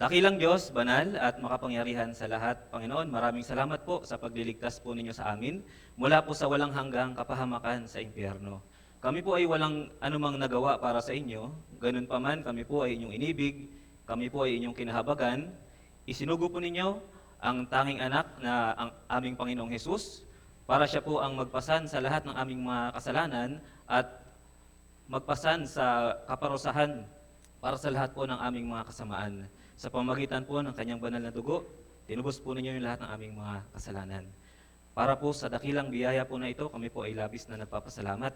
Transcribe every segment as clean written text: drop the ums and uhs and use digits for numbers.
Dakilang Diyos, banal at makapangyarihan sa lahat, Panginoon, maraming salamat po sa pagliligtas po ninyo sa amin mula po sa walang hanggang kapahamakan sa impyerno. Kami po ay walang anumang nagawa para sa inyo, ganun pa man kami po ay inyong inibig, kami po ay inyong kinahabagan. Isinugo po ninyo ang tanging anak na ang aming Panginoong Hesus para siya po ang magpasan sa lahat ng aming mga kasalanan at magpasan sa kaparusahan para sa lahat po ng aming mga kasamaan. Sa pamamagitan po ng kanyang banal na dugo, tinubos po ninyo yung lahat ng aming mga kasalanan. Para po sa dakilang biyaya po na ito, kami po ay labis na nagpapasalamat.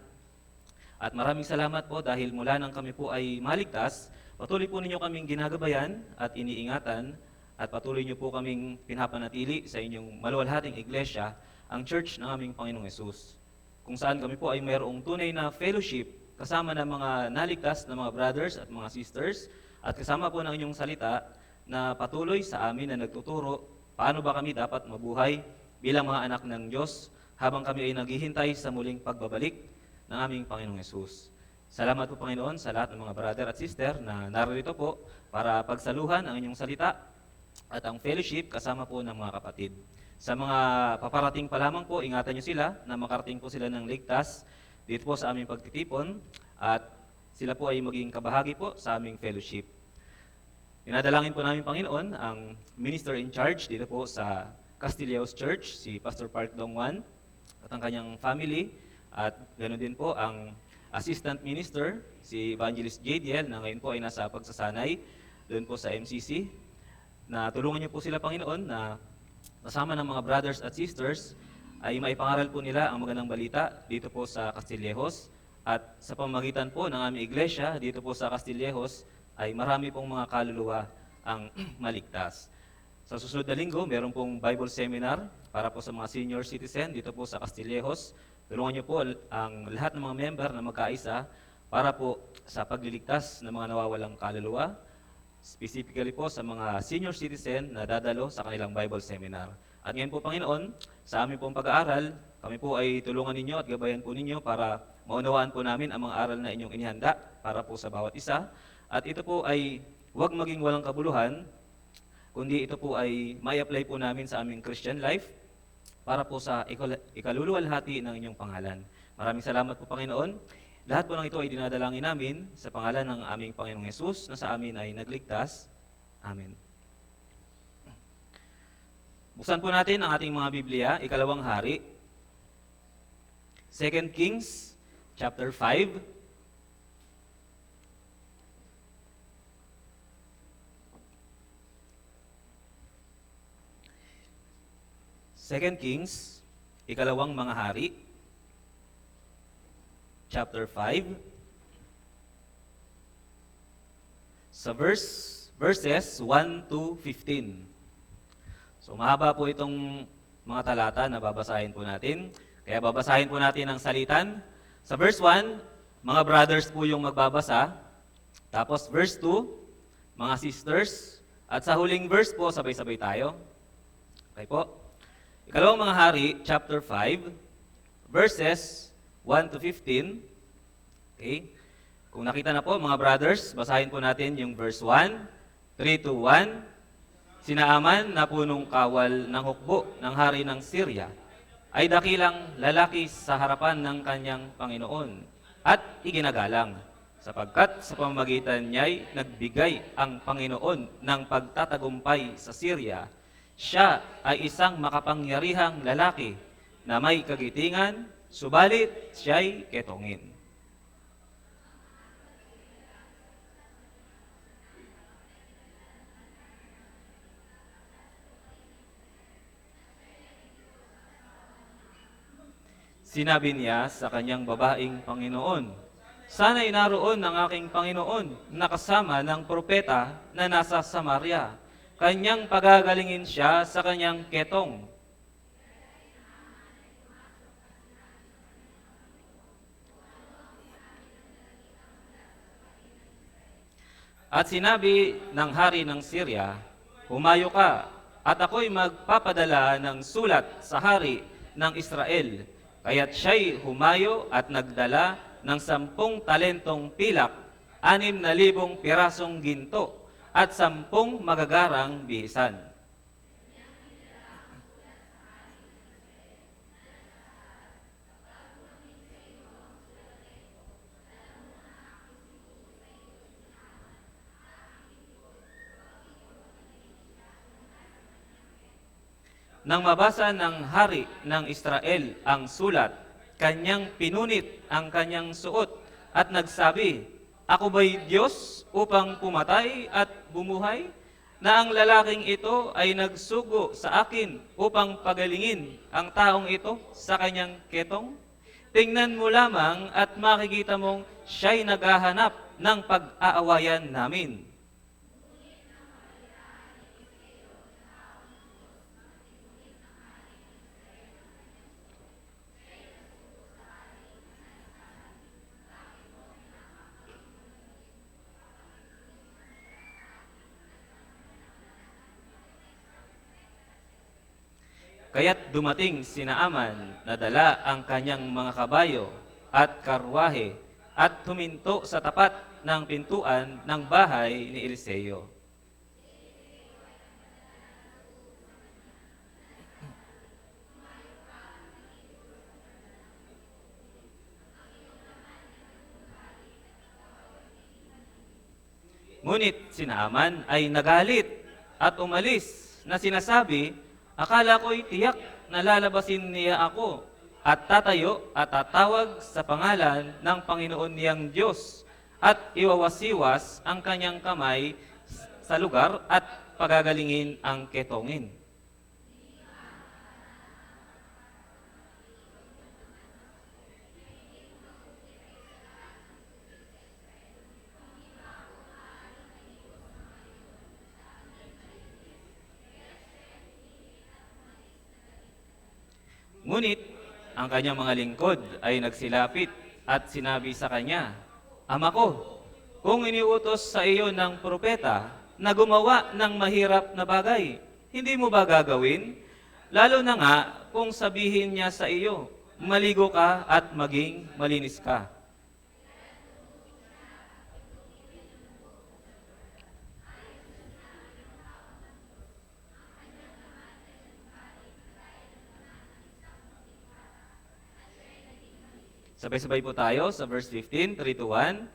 At maraming salamat po dahil mula nang kami po ay maligtas, patuloy po ninyo kaming ginagabayan at iniingatan at patuloy niyo po kaming pinapanatili sa inyong maluwalhating iglesia, ang church ng aming Panginoong Hesus, kung saan kami po ay mayroong tunay na fellowship kasama ng mga naligtas na mga brothers at mga sisters at kasama po ng inyong salita na patuloy sa amin na nagtuturo paano ba kami dapat mabuhay bilang mga anak ng Diyos habang kami ay naghihintay sa muling pagbabalik ng aming Panginoong Hesus. Salamat po Panginoon sa lahat ng mga brother at sister na narito po para pagsaluhan ang inyong salita at ang fellowship kasama po ng mga kapatid. Sa mga paparating pa lamang po, ingatan niyo sila na makarating po sila ng ligtas dito po sa aming pagtitipon at sila po ay maging kabahagi po sa aming fellowship. Dinadalangin po namin Panginoon ang minister in charge dito po sa Castilleos Church, si Pastor Park Dongwan at ang kanyang family at ganoon din po ang assistant minister, si Evangelist JDL na ngayon po ay nasa pagsasanay doon po sa MCC, na tulungan niyo po sila Panginoon na kasama ng mga brothers at sisters ay maipangaral po nila ang magandang balita dito po sa Castillejos at sa pamamagitan po ng aming iglesia dito po sa Castillejos ay marami pong mga kaluluwa ang maligtas. Sa susunod na linggo, meron pong Bible seminar para po sa mga senior citizen dito po sa Castillejos. Tulungan niyo po ang lahat ng mga member na magkaisa para po sa pagliligtas ng mga nawawalang kaluluwa, specifically po sa mga senior citizen na dadalo sa kanilang Bible seminar. At ngayon po, Panginoon, sa aming pong pag-aaral, kami po ay tulungan ninyo at gabayan po ninyo para maunawaan po namin ang mga aral na inyong inihanda para po sa bawat isa. At ito po ay huwag maging walang kabuluhan, kundi ito po ay may-apply po namin sa aming Christian life para po sa ikaluluwalhati ng inyong pangalan. Maraming salamat po, Panginoon. Lahat po ng ito ay dinadalangin namin sa pangalan ng aming Panginoong Hesus na sa amin ay nagligtas. Amen. Buksan po natin ang ating mga Biblia, Ikalawang Hari, 2 Kings, chapter 5. Second Kings, Ikalawang Mga Hari, chapter 5. Sa verses 1 to 15. So mahaba po itong mga talata na babasahin po natin. Kaya babasahin po natin ang salitan. Sa verse 1, mga brothers po yung magbabasa. Tapos verse 2, mga sisters. At sa huling verse po, sabay-sabay tayo. Okay po. Ikalawang Mga Hari, chapter 5, verses 1 to 15. Okay. Kung nakita na po, mga brothers, basahin po natin yung verse 1, 3 to 1. Sinaaman na punong kawal ng hukbo ng hari ng Syria ay dakilang lalaki sa harapan ng kanyang Panginoon at iginagalang, sapagkat sa pamamagitan niya'y nagbigay ang Panginoon ng pagtatagumpay sa Syria. Siya ay isang makapangyarihang lalaki na may kagitingan, subalit siya'y ketongin. Sinabi niya sa kanyang babaeng Panginoon, sana'y naroon ang aking Panginoon na kasama ng propeta na nasa Samaria. Kanyang pagagalingin siya sa kanyang ketong. At sinabi ng hari ng Syria, humayo ka, at ako'y magpapadala ng sulat sa hari ng Israel. Kaya't siya'y humayo at nagdala ng 10 talentong pilak, 6,000 pirasong ginto, at 10 magagarang bihisan. Nang mabasa ng hari ng Israel ang sulat, kanyang pinunit ang kanyang suot at nagsabi, "Ako ba'y Diyos upang pumatay at bumuhay? Na ang lalaking ito ay nagsugo sa akin upang pagalingin ang taong ito sa kanyang ketong? Tingnan mo lamang at makikita mong siya'y naghahanap ng pag-aawayan namin." Kaya't dumating si Naaman na dala ang kanyang mga kabayo at karwahe at huminto sa tapat ng pintuan ng bahay ni Eliseo. Ngunit si Naaman ay nagalit at umalis na sinasabi, "Akala ko'y tiyak na lalabasin niya ako at tatayo at tatawag sa pangalan ng Panginoon niyang Diyos at iwawasiwas ang kanyang kamay sa lugar at pagagalingin ang ketongin." Ngunit ang kanyang mga lingkod ay nagsilapit at sinabi sa kanya, "Ama ko, kung iniutos sa iyo ng propeta na gumawa ng mahirap na bagay, hindi mo ba gagawin? Lalo na nga kung sabihin niya sa iyo, maligo ka at maging malinis ka." Sabay-sabay po tayo sa verse 15, 3 to 1.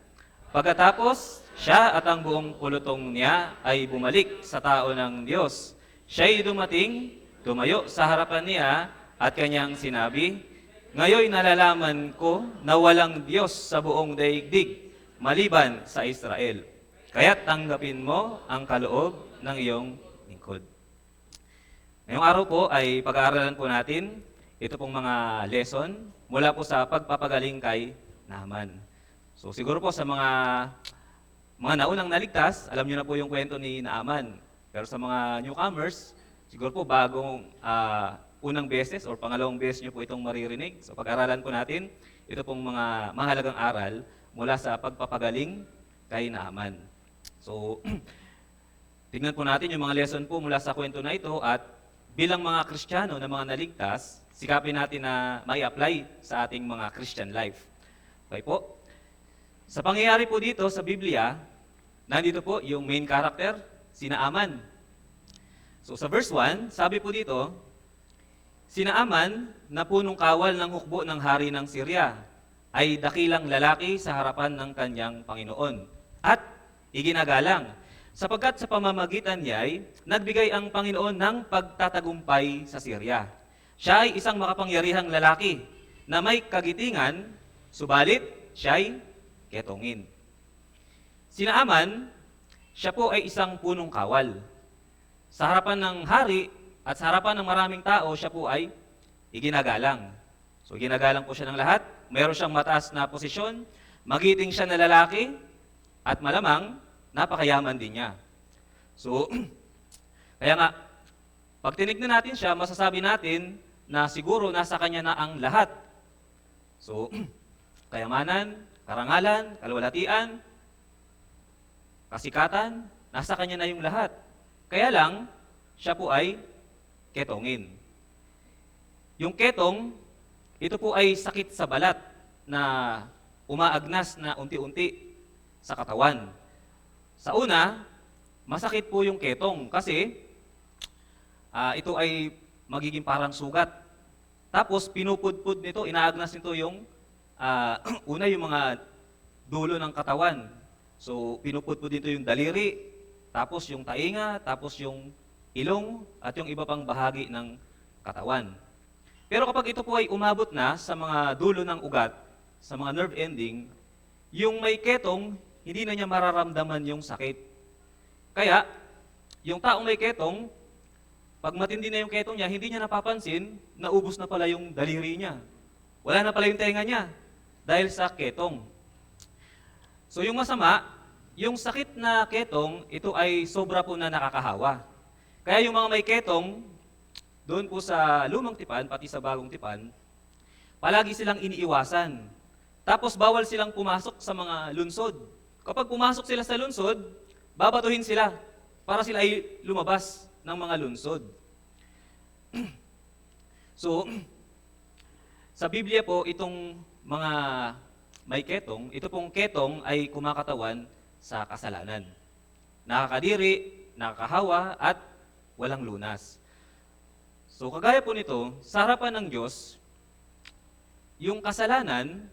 Pagkatapos, siya at ang buong pulutong niya ay bumalik sa tao ng Diyos. Siya'y dumating, tumayo sa harapan niya at kanyang sinabi, "Ngayoy nalalaman ko na walang Diyos sa buong daigdig, maliban sa Israel. Kaya't tanggapin mo ang kaloob ng iyong lingkod." Ngayong araw po ay pag-aaralan po natin ito pong mga lesson mula po sa pagpapagaling kay Naaman. So siguro po sa mga naunang naligtas, alam niyo na po yung kwento ni Naaman. Pero sa mga newcomers, siguro po bagong unang beses or pangalawang beses niyo po itong maririnig. So pag-aralan po natin ito pong mga mahalagang aral mula sa pagpapagaling kay Naaman. So tingnan po natin yung mga lesson po mula sa kwento na ito at bilang mga Kristiyano na mga naligtas, sikapin natin na mai-apply sa ating mga Christian life. Okay po? Sa pangyayari po dito sa Biblia, nandito po yung main character, si Naaman. So sa verse 1, sabi po dito, si Naaman na punong kawal ng hukbo ng hari ng Syria ay dakilang lalaki sa harapan ng kanyang Panginoon at iginagalang sapagkat sa pamamagitan niya ay nagbigay ang Panginoon ng pagtatagumpay sa Syria. Siya ay isang makapangyarihang lalaki na may kagitingan, subalit siya ay ketongin. Si Naaman, siya po ay isang punong kawal. Sa harapan ng hari at sa harapan ng maraming tao, siya po ay iginagalang. So ginagalang po siya ng lahat. Meron siyang mataas na posisyon, magiting siya na lalaki, at malamang napakayaman din niya. So, kaya nga, pag tinignan natin siya, masasabi natin na siguro nasa kanya na ang lahat. So, kayamanan, karangalan, kalwalhatian, kasikatan, nasa kanya na yung lahat. Kaya lang, siya po ay ketongin. Yung ketong, ito po ay sakit sa balat na umaagnas na unti-unti sa katawan. Sa una, masakit po yung ketong kasi ito ay magiging parang sugat. Tapos pinupudpud nito, inaagnas nito yung una yung mga dulo ng katawan. So pinupudpud nito yung daliri, tapos yung tainga, tapos yung ilong at yung iba pang bahagi ng katawan. Pero kapag ito po ay umabot na sa mga dulo ng ugat, sa mga nerve ending, yung may ketong, hindi na niya mararamdaman yung sakit. Kaya, yung taong may ketong, pag matindi na yung ketong niya, hindi niya napapansin, naubos na pala yung daliri niya. Wala na pala yung tenga niya dahil sa ketong. So yung masama, yung sakit na ketong, ito ay sobra po na nakakahawa. Kaya yung mga may ketong, doon po sa lumang tipan, pati sa bagong tipan, palagi silang iniiwasan. Tapos bawal silang pumasok sa mga lunsod. Kapag pumasok sila sa lunsod, babatuhin sila para sila ay lumabas ng mga lunsod. So, sa Biblia po, itong mga may ketong, ito pong ketong ay kumakatawan sa kasalanan. Nakakadiri, nakakahawa, at walang lunas. So, kagaya po nito, sa harapan ng Diyos, yung kasalanan,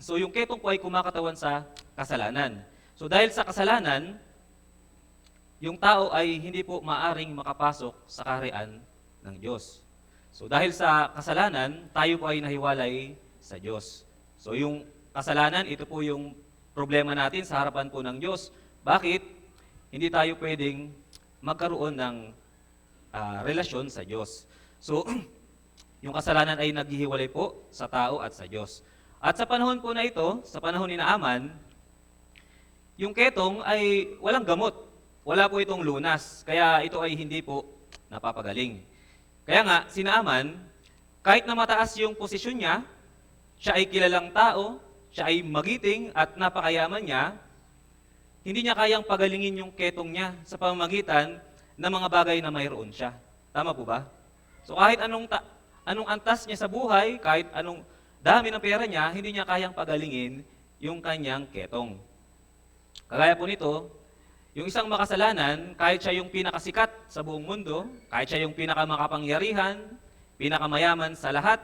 so yung ketong po ay kumakatawan sa kasalanan. So dahil sa kasalanan, yung tao ay hindi po maaring makapasok sa kaharian ng Diyos. So dahil sa kasalanan, tayo po ay nahiwalay sa Diyos. So yung kasalanan, ito po yung problema natin sa harapan po ng Diyos. Bakit? Hindi tayo pwedeng magkaroon ng relasyon sa Diyos. So yung kasalanan ay naghihiwalay po sa tao at sa Diyos. At sa panahon po na ito, sa panahon ni Naaman, yung ketong ay walang gamot. Wala po itong lunas. Kaya ito ay hindi po napapagaling. Kaya nga, si Naaman, kahit na mataas yung posisyon niya, siya ay kilalang tao, siya ay magiting at napakayaman niya, hindi niya kayang pagalingin yung ketong niya sa pamamagitan ng mga bagay na mayroon siya. Tama po ba? So kahit anong antas niya sa buhay, kahit anong dami ng pera niya, hindi niya kayang pagalingin yung kanyang ketong. Kagaya po nito, yung isang makasalanan, kahit siya yung pinakasikat sa buong mundo, kahit siya yung pinakamakapangyarihan, pinakamayaman sa lahat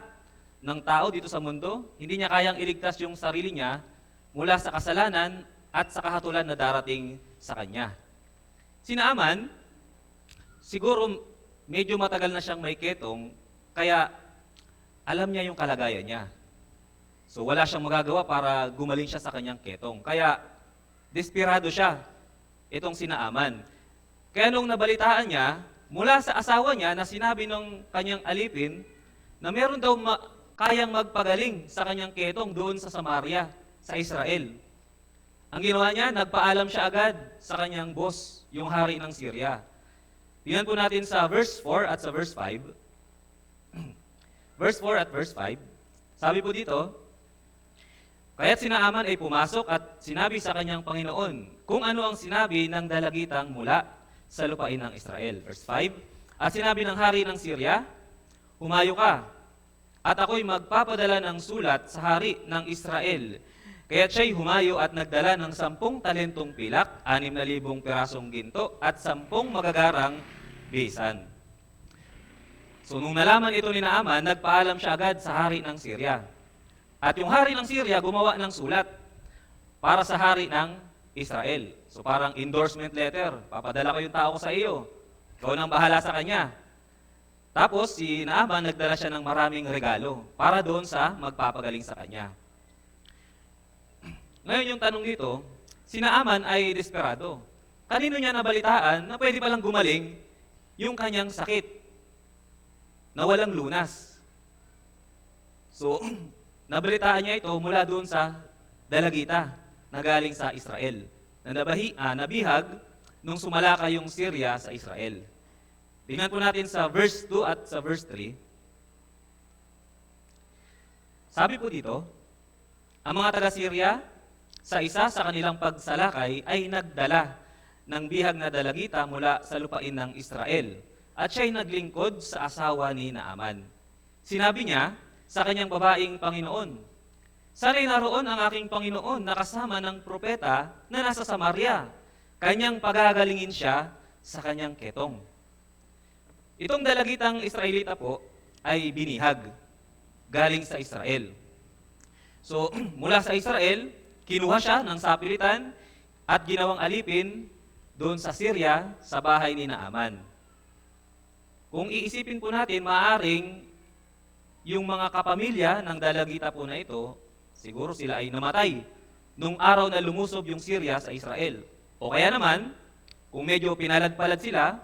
ng tao dito sa mundo, hindi niya kayang iligtas yung sarili niya mula sa kasalanan at sa kahatulan na darating sa kanya. Si Naaman, siguro medyo matagal na siyang may ketong, kaya alam niya yung kalagayan niya. So wala siyang magagawa para gumaling siya sa kanyang ketong. Kaya desperado siya, itong si Naaman. Kaya nung nabalitaan niya, mula sa asawa niya na sinabi ng kanyang alipin na meron daw kayang magpagaling sa kanyang ketong doon sa Samaria, sa Israel. Ang ginawa niya, nagpaalam siya agad sa kanyang boss, yung hari ng Syria. Tingnan po natin sa verse 4 at sa verse 5. Verse 4 at verse 5, sabi po dito, kaya't si Naaman ay pumasok at sinabi sa kanyang Panginoon kung ano ang sinabi ng dalagitang mula sa lupain ng Israel. Verse 5, at sinabi ng hari ng Syria, humayo ka, at ako'y magpapadala ng sulat sa hari ng Israel. Kaya't siya'y humayo at nagdala ng 10 talentong pilak, 6,000 pirasong ginto, at 10 magagarang bisan. So nung nalaman ito ni Naaman, nagpaalam siya agad sa hari ng Syria. At yung hari ng Syria gumawa ng sulat para sa hari ng Israel. So parang endorsement letter, papadala ko yung tao ko sa iyo. Ikaw nang bahala sa kanya. Tapos si Naaman nagdala siya ng maraming regalo para doon sa magpapagaling sa kanya. Ngayon yung tanong dito, si Naaman ay desperado. Kanino niya nabalitaan na pwede palang gumaling yung kanyang sakit na walang lunas? So, nabalitaan niya ito mula doon sa dalagita na galing sa Israel, na nabihag nung sumalakay yung Syria sa Israel. Tingnan po natin sa verse 2 at sa verse 3. Sabi po dito, ang mga taga-Syria, sa isa sa kanilang pagsalakay ay nagdala ng bihag na dalagita mula sa lupain ng Israel, at siya'y naglingkod sa asawa ni Naaman. Sinabi niya sa kanyang babaeng Panginoon, Sana'y naroon ang aking Panginoon na kasama ng propeta na nasa Samaria. Kanyang pagagalingin siya sa kanyang ketong. Itong dalagitang Israelita po ay binihag galing sa Israel. So, mula sa Israel, kinuha siya ng sapilitan at ginawang alipin doon sa Syria sa bahay ni Naaman. Kung iisipin po natin, maaaring yung mga kapamilya ng dalagita po na ito, siguro sila ay namatay nung araw na lumusob yung Syria sa Israel. O kaya naman, kung medyo pinalad-palad sila,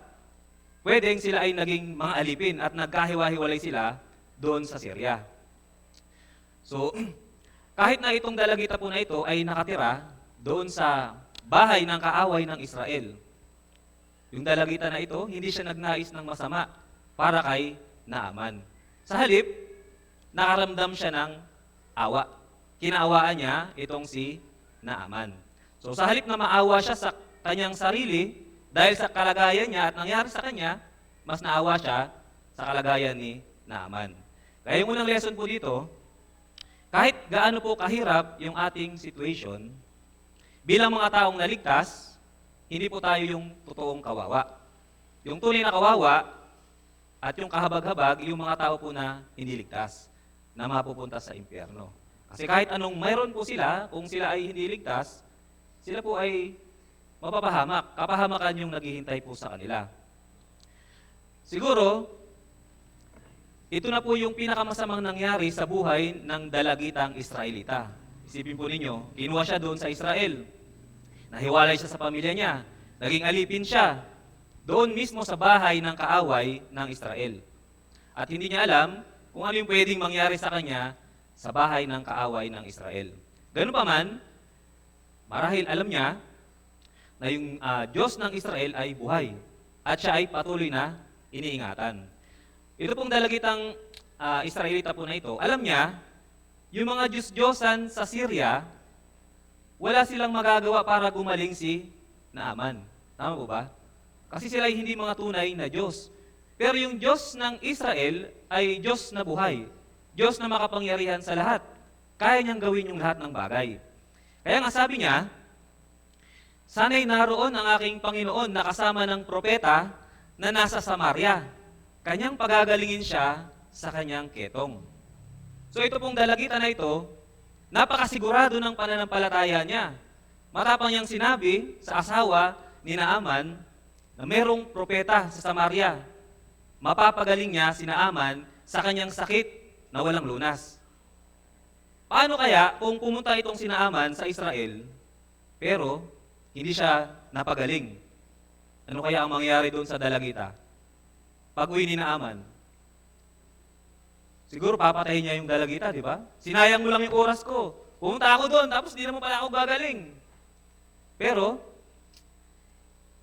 pwedeng sila ay naging mga alipin at nagkahiwa-hiwalay sila doon sa Syria. So, kahit na itong dalagita po na ito ay nakatira doon sa bahay ng kaaway ng Israel, yung dalagita na ito, hindi siya nagnais ng masama para kay Naaman. Sa halip, nakaramdam siya ng awa. Kinaawaan niya itong si Naaman. So sa halip na maawa siya sa kanyang sarili, dahil sa kalagayan niya at nangyari sa kanya, mas naawa siya sa kalagayan ni Naaman. Kaya yung unang lesson po dito, kahit gaano po kahirap yung ating situation, bilang mga taong naligtas, hindi po tayo yung totoong kawawa. Yung tunay na kawawa at yung kahabag-habag, yung mga tao po na hindi ligtas, na mapupunta sa impyerno. Kasi kahit anong mayroon po sila, kung sila ay hindi ligtas, sila po ay mapapahamak. Kapahamakan yung naghihintay po sa kanila. Siguro, ito na po yung pinakamasamang nangyari sa buhay ng dalagitang Israelita. Isipin po ninyo, kinuha siya doon sa Israel. Nahiwalay siya sa pamilya niya. Naging alipin siya doon mismo sa bahay ng kaaway ng Israel. At hindi niya alam kung ano yung pwedeng mangyari sa kanya sa bahay ng kaaway ng Israel. Ganun pa man, marahil alam niya na yung Diyos ng Israel ay buhay at siya ay patuloy na iniingatan. Ito pong dalagitang Israelita po na ito, alam niya, yung mga Diyos-Diyosan sa Syria, wala silang magagawa para gumaling si Naaman. Tama po ba? Kasi sila ay hindi mga tunay na Diyos. Pero yung Diyos ng Israel ay Diyos na buhay. Diyos na makapangyarihan sa lahat. Kaya niyang gawin yung lahat ng bagay. Kaya nga sabi niya, sana'y naroon ang aking Panginoon na kasama ng propeta na nasa Samaria. Kanyang pagagalingin siya sa kanyang ketong. So ito pong dalagita na ito, napakasigurado ng pananampalataya niya. Matapang niyang sinabi sa asawa ni Naaman na merong propeta sa Samaria. Mapapagaling niya si Naaman sa kanyang sakit na walang lunas. Paano kaya kung pumunta itong si Naaman sa Israel, pero hindi siya napagaling? Ano kaya ang mangyayari doon sa dalagita? Pag-uwi ni Naaman, siguro papatayin niya yung dalagita, di ba? Sinayang mo lang yung oras ko. Pumunta ako doon, tapos di naman pala ako gagaling. Pero,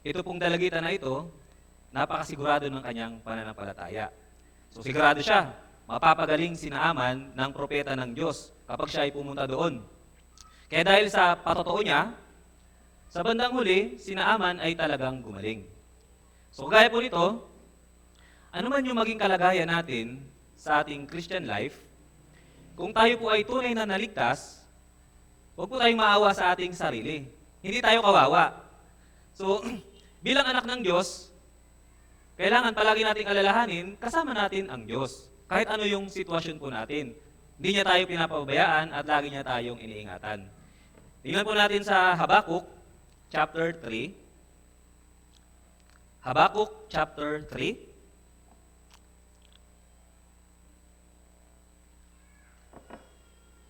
ito pong dalagita na ito, napakasigurado ng kanyang pananampalataya. So sigurado siya, mapapagaling si Naaman ng propeta ng Diyos kapag siya ay pumunta doon. Kaya dahil sa patotoo niya, sa bandang huli, si Naaman ay talagang gumaling. So kagaya po nito, ano man yung maging kalagayan natin sa ating Christian life, kung tayo po ay tunay na naligtas, huwag po tayong maawa sa ating sarili. Hindi tayo kawawa. So, bilang anak ng Diyos, kailangan palagi nating alalahanin, kasama natin ang Diyos. Kahit ano yung sitwasyon po natin. Hindi niya tayo pinapabayaan at lagi niya tayong iniingatan. Tingnan po natin sa Habakuk, chapter 3. Habakuk, chapter 3.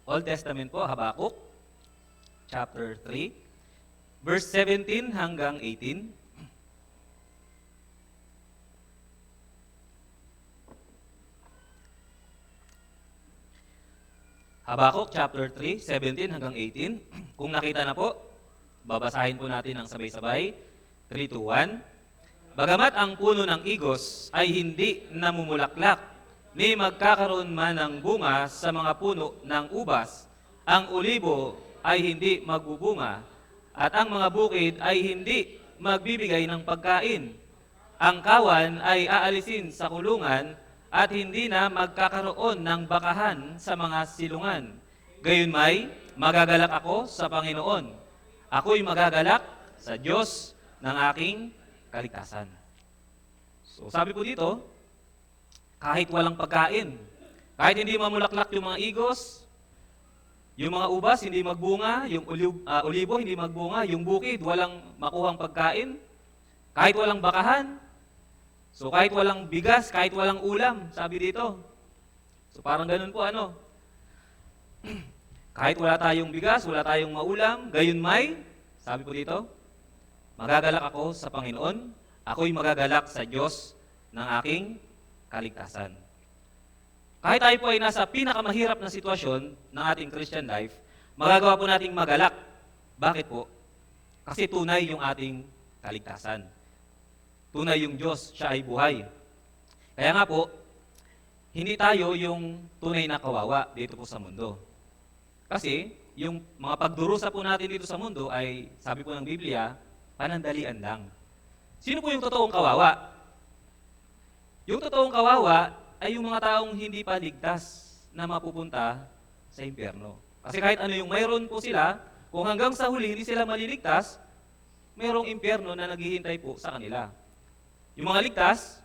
Old Testament po, Habakuk, chapter 3, verse 17 hanggang 18. Habakuk, chapter 3, 17 hanggang 18. Kung nakita na po, babasahin po natin ng sabay-sabay. 3, 2, 1. Bagamat ang puno ng igos ay hindi namumulaklak, ni magkakaroon man ng bunga sa mga puno ng ubas, ang olibo ay hindi magbubunga, at ang mga bukid ay hindi magbibigay ng pagkain. Ang kawan ay aalisin sa kulungan, at hindi na magkakaroon ng bakahan sa mga silungan. Gayon may, magagalak ako sa Panginoon. Ako'y magagalak sa Diyos ng aking kaligtasan. So sabi po dito, kahit walang pagkain, kahit hindi mamulaklak yung mga igos, yung mga ubas hindi magbunga, yung olibo hindi magbunga, yung bukid walang makuhang pagkain, kahit walang bakahan, so kahit walang bigas, kahit walang ulam, sabi dito. So parang ganun po kahit wala tayong bigas, wala tayong maulam, gayon may, sabi po dito, magagalak ako sa Panginoon, ako'y magagalak sa Diyos ng aking kaligtasan. Kahit tayo po ay nasa pinakamahirap na sitwasyon ng ating Christian life, magagawa po nating magalak. Bakit po? Kasi tunay yung ating kaligtasan. Tunay yung Diyos, siya ay buhay. Kaya nga po, hindi tayo yung tunay na kawawa dito po sa mundo. Kasi yung mga pagdurusa po natin dito sa mundo ay, sabi po ng Biblia, panandalian lang. Sino po yung totoong kawawa? Yung totoong kawawa ay yung mga taong hindi pa ligtas na mapupunta sa impyerno. Kasi kahit ano yung mayroon po sila, kung hanggang sa huli hindi sila maliligtas, mayroong impyerno na naghihintay po sa kanila. Yung mga ligtas,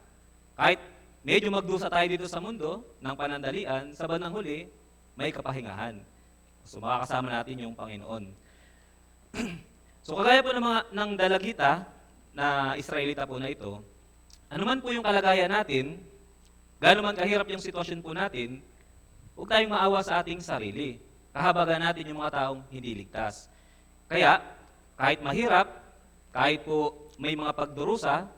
kahit medyo magdusa tayo dito sa mundo ng panandalian, sa bandang huli, may kapahingahan. So makakasama natin yung Panginoon. So kagaya po ng dalagita na Israelita po na ito, anuman po yung kalagayan natin, gaano man kahirap yung sitwasyon po natin, huwag tayong maawa sa ating sarili. Kahabagan natin yung mga taong hindi ligtas. Kaya, kahit mahirap, kahit po may mga pagdurusa,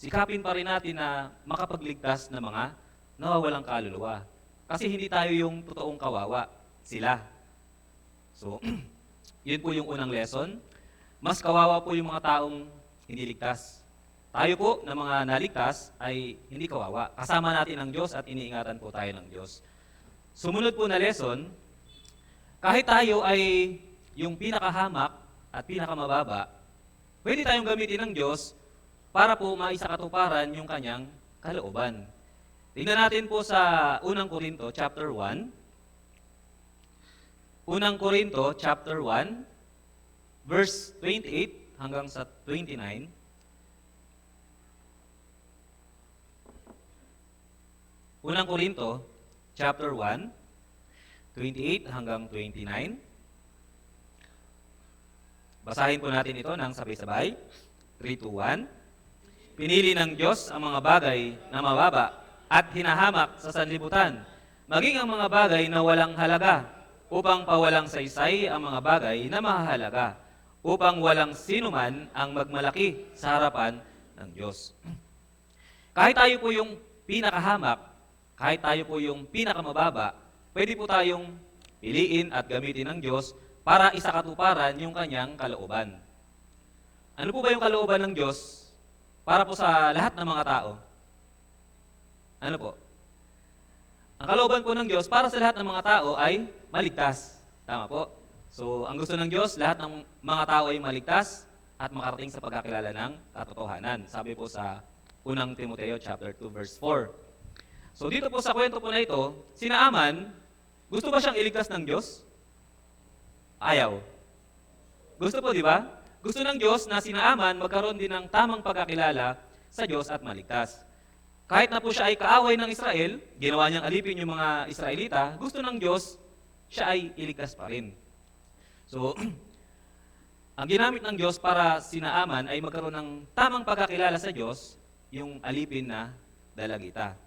sikapin pa rin natin na makapagligtas ng mga nawawalang kaluluwa. Kasi hindi tayo yung totoong kawawa, sila. So, yun po yung unang lesson. Mas kawawa po yung mga taong hindi ligtas. Tayo po na mga naligtas ay hindi kawawa. Kasama natin ang Diyos at iniingatan po tayo ng Diyos. Sumunod po na lesson, kahit tayo ay yung pinakahamak at pinakamababa, pwede tayong gamitin ng Diyos para po maisakatuparan yung kanyang kalooban. Tingnan natin po sa 1 Korinto chapter 1. 1 Korinto chapter 1, verse 28 hanggang sa 29. 1 Korinto, chapter 1, 28 hanggang 29. Basahin po natin ito ng sabay-sabay. 3, 2, 1. Pinili ng Diyos ang mga bagay na mababa at hinahamak sa sanlibutan, maging ang mga bagay na walang halaga, upang pawalang saysay ang mga bagay na mahahalaga, upang walang sinuman ang magmalaki sa harapan ng Diyos. Kahit tayo po yung pinakahamak, kahit tayo po yung pinakamababa, pwede po tayong piliin at gamitin ng Diyos para isakatuparan yung kanyang kalooban. Ano po ba yung kalooban ng Diyos para po sa lahat ng mga tao? Ano po? Ang kalooban po ng Diyos para sa lahat ng mga tao ay maligtas. Tama po? So, ang gusto ng Diyos, lahat ng mga tao ay maligtas at makarating sa pagkakilala ng katotohanan. Sabi po sa 1 Timoteo chapter 2 verse 4. So dito po sa kwento po na ito, si Naaman, gusto ba siyang iligtas ng Diyos? Ayaw. Gusto po, di ba? Gusto ng Diyos na si Naaman magkaroon din ng tamang pagkakilala sa Diyos at maligtas. Kahit na po siya ay kaaway ng Israel, ginawa niyang alipin yung mga Israelita, gusto ng Diyos, siya ay iligtas pa rin. So, ang ginamit ng Diyos para si Naaman ay magkaroon ng tamang pagkakilala sa Diyos, yung alipin na dalagita.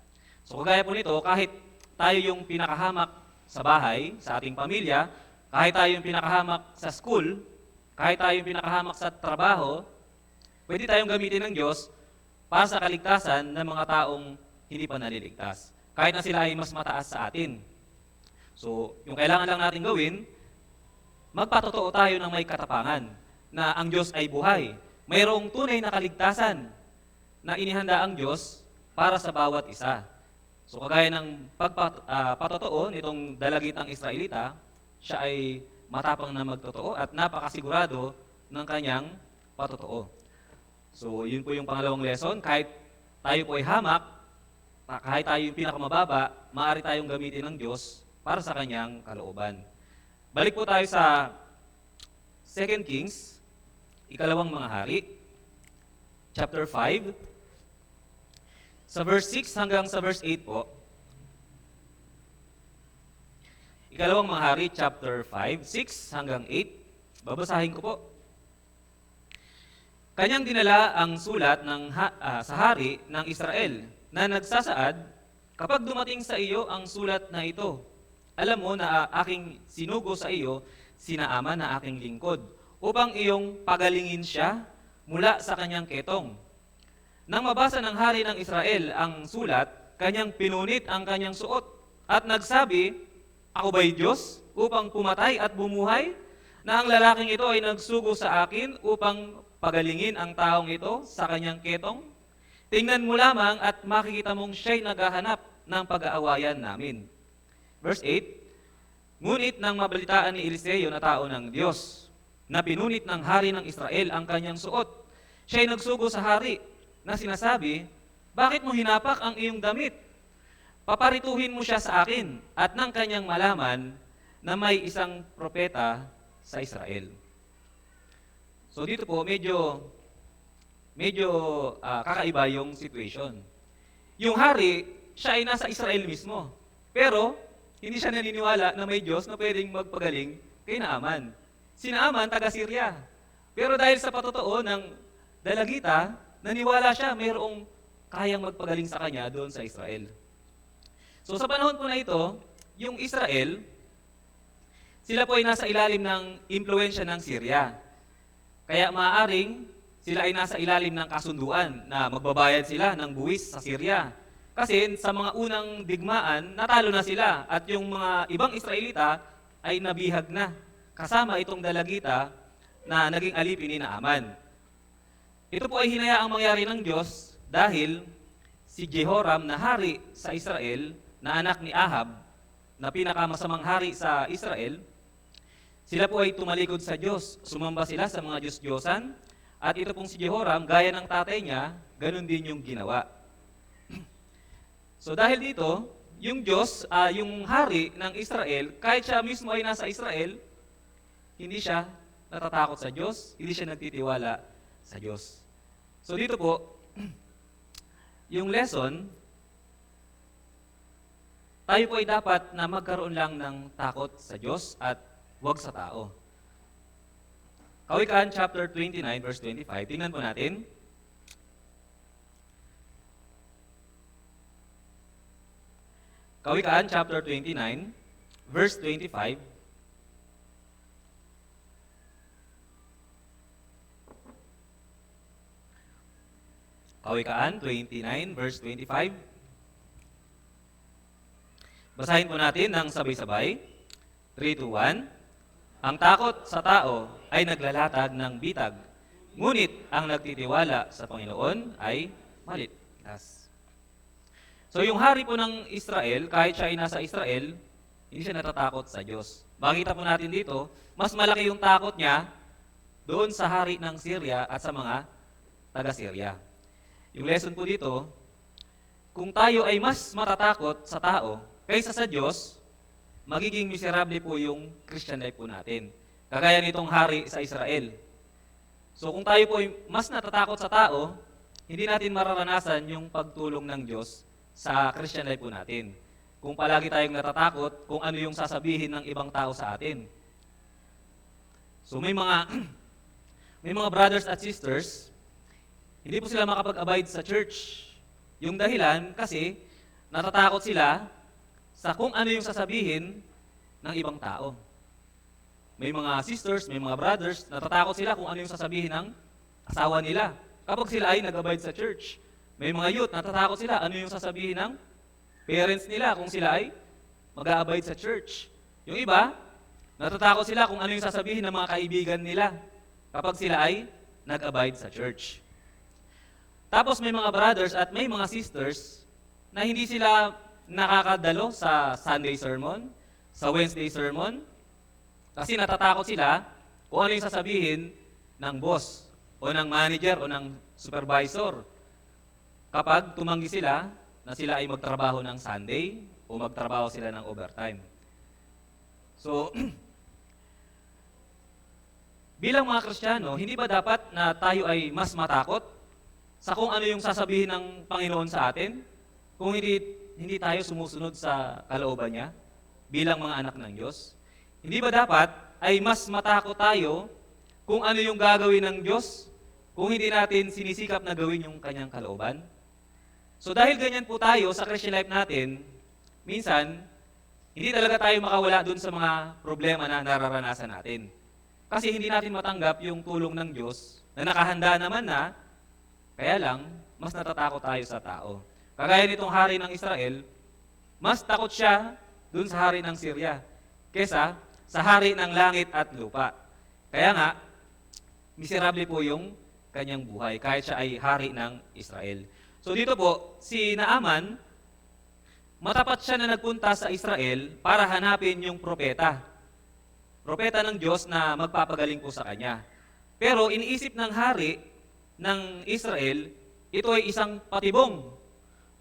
So kagaya po nito, kahit tayo yung pinakahamak sa bahay, sa ating pamilya, kahit tayo yung pinakahamak sa school, kahit tayo yung pinakahamak sa trabaho, pwede tayong gamitin ng Diyos para sa kaligtasan ng mga taong hindi pa naliligtas. Kahit na sila ay mas mataas sa atin. So, yung kailangan lang natin gawin, magpatotoo tayo ng may katapangan na ang Diyos ay buhay. Mayroong tunay na kaligtasan na inihanda ang Diyos para sa bawat isa. So kagaya ng pagpatotoo nitong dalagitang Israelita, siya ay matapang na magtotoo at napakasigurado ng kanyang patotoo. So yun po yung pangalawang lesson, kahit tayo po ay hamak, kahit tayo yung pinakamababa, maaari tayong gamitin ng Diyos para sa kanyang kalooban. Balik po tayo sa 2 Kings, ikalawang mga hari, chapter 5, sa verse 6 hanggang sa verse 8 po. Ikalawang mga hari, chapter 5, 6 hanggang 8. Babasahin ko po. Kanyang dinala ang sulat sa hari ng Israel na nagsasaad, kapag dumating sa iyo ang sulat na ito, alam mo na aking sinugo sa iyo si Naaman na aking lingkod, upang iyong pagalingin siya mula sa kanyang ketong. Nang mabasa ng hari ng Israel ang sulat, kanyang pinunit ang kanyang suot at nagsabi, ako ba'y Diyos upang pumatay at bumuhay? Na ang lalaking ito ay nagsugo sa akin upang pagalingin ang taong ito sa kanyang ketong? Tingnan mo lamang at makikita mong siya'y naghahanap ng pag-aawayan namin. Verse 8, ngunit nang mabalitaan ni Eliseo na tao ng Diyos, na pinunit ng hari ng Israel ang kanyang suot, siya'y nagsugo sa hari na sinasabi, bakit mo hinapak ang iyong damit? Paparituhin mo siya sa akin at nang kanyang malaman na may isang propeta sa Israel. So dito po, medyo kakaiba yung situation. Yung hari, siya ay nasa Israel mismo. Pero, hindi siya naniniwala na may Diyos na pwedeng magpagaling kay Naaman. Si Naaman, taga Syria. Pero dahil sa patotoo ng dalagita, naniwala siya mayroong kayang magpagaling sa kanya doon sa Israel. So sa panahon po na ito, yung Israel, sila po ay nasa ilalim ng impluensya ng Syria. Kaya maaaring sila ay nasa ilalim ng kasunduan na magbabayad sila ng buwis sa Syria. Kasi sa mga unang digmaan, natalo na sila at yung mga ibang Israelita ay nabihag na. Kasama itong dalagita na naging alipin ni Naaman. Ito po ay hinayaang mangyari ng Diyos dahil si Jehoram na hari sa Israel, na anak ni Ahab, na pinakamasamang hari sa Israel, sila po ay tumalikod sa Diyos. Sumamba sila sa mga Diyos-Diyosan. At ito pong si Jehoram, gaya ng tatay niya, ganun din yung ginawa. So dahil dito, yung Diyos, yung hari ng Israel, kahit siya mismo ay nasa Israel, hindi siya natatakot sa Diyos, hindi siya nagtitiwala sa Diyos. So dito po, yung lesson, tayo po ay dapat na magkaroon lang ng takot sa Diyos at huwag sa tao. Kawikaan chapter 29 verse 25, tingnan po natin. Kawikaan chapter 29 verse 25. Kawikaan 29 verse 25. Basahin po natin ng sabay-sabay. 3, 2, 1. Ang takot sa tao ay naglalatag ng bitag, ngunit ang nagtitiwala sa Panginoon ay maligtas. So yung hari po ng Israel, kahit siya ay nasa Israel, hindi siya natatakot sa Diyos. Makita po natin dito, mas malaki yung takot niya doon sa hari ng Syria at sa mga taga-Syria. Yung lesson po dito, kung tayo ay mas matatakot sa tao kaysa sa Diyos, magiging miserable po yung Christian life po natin. Kagaya nitong hari sa Israel. So kung tayo po ay mas natatakot sa tao, hindi natin mararanasan yung pagtulong ng Diyos sa Christian life po natin. Kung palagi tayong natatakot kung ano yung sasabihin ng ibang tao sa atin. So may mga brothers at sisters, hindi po sila makapag-abide sa church. Yung dahilan kasi natatakot sila sa kung ano yung sasabihin ng ibang tao. May mga sisters, may mga brothers, natatakot sila kung ano yung sasabihin ng asawa nila kapag sila ay nag-abide sa church. May mga youth, natatakot sila ano yung sasabihin ng parents nila kung sila ay mag-a-abide sa church. Yung iba, natatakot sila kung ano yung sasabihin ng mga kaibigan nila kapag sila ay nag-abide sa church. Tapos may mga brothers at may mga sisters na hindi sila nakakadalo sa Sunday sermon, sa Wednesday sermon, kasi natatakot sila kung ano yung sasabihin ng boss o ng manager o ng supervisor kapag tumanggi sila na sila ay magtrabaho ng Sunday o magtrabaho sila ng overtime. So, bilang mga Kristiyano, hindi ba dapat na tayo ay mas matakot sa kung ano yung sasabihin ng Panginoon sa atin? Kung hindi tayo sumusunod sa kalooban niya bilang mga anak ng Diyos? Hindi ba dapat ay mas matakot tayo kung ano yung gagawin ng Diyos kung hindi natin sinisikap na gawin yung kanyang kalooban? So dahil ganyan po tayo sa Christian life natin, minsan, hindi talaga tayo makawala dun sa mga problema na nararanasan natin. Kasi hindi natin matanggap yung tulong ng Diyos na nakahanda naman na, kaya lang, mas natatakot tayo sa tao. Kagaya nitong hari ng Israel, mas takot siya dun sa hari ng Syria kesa sa hari ng langit at lupa. Kaya nga, miserable po yung kanyang buhay kahit siya ay hari ng Israel. So dito po, si Naaman, matapat siya na nagpunta sa Israel para hanapin yung propeta. Propeta ng Diyos na magpapagaling po sa kanya. Pero iniisip ng hari ng Israel, ito ay isang patibong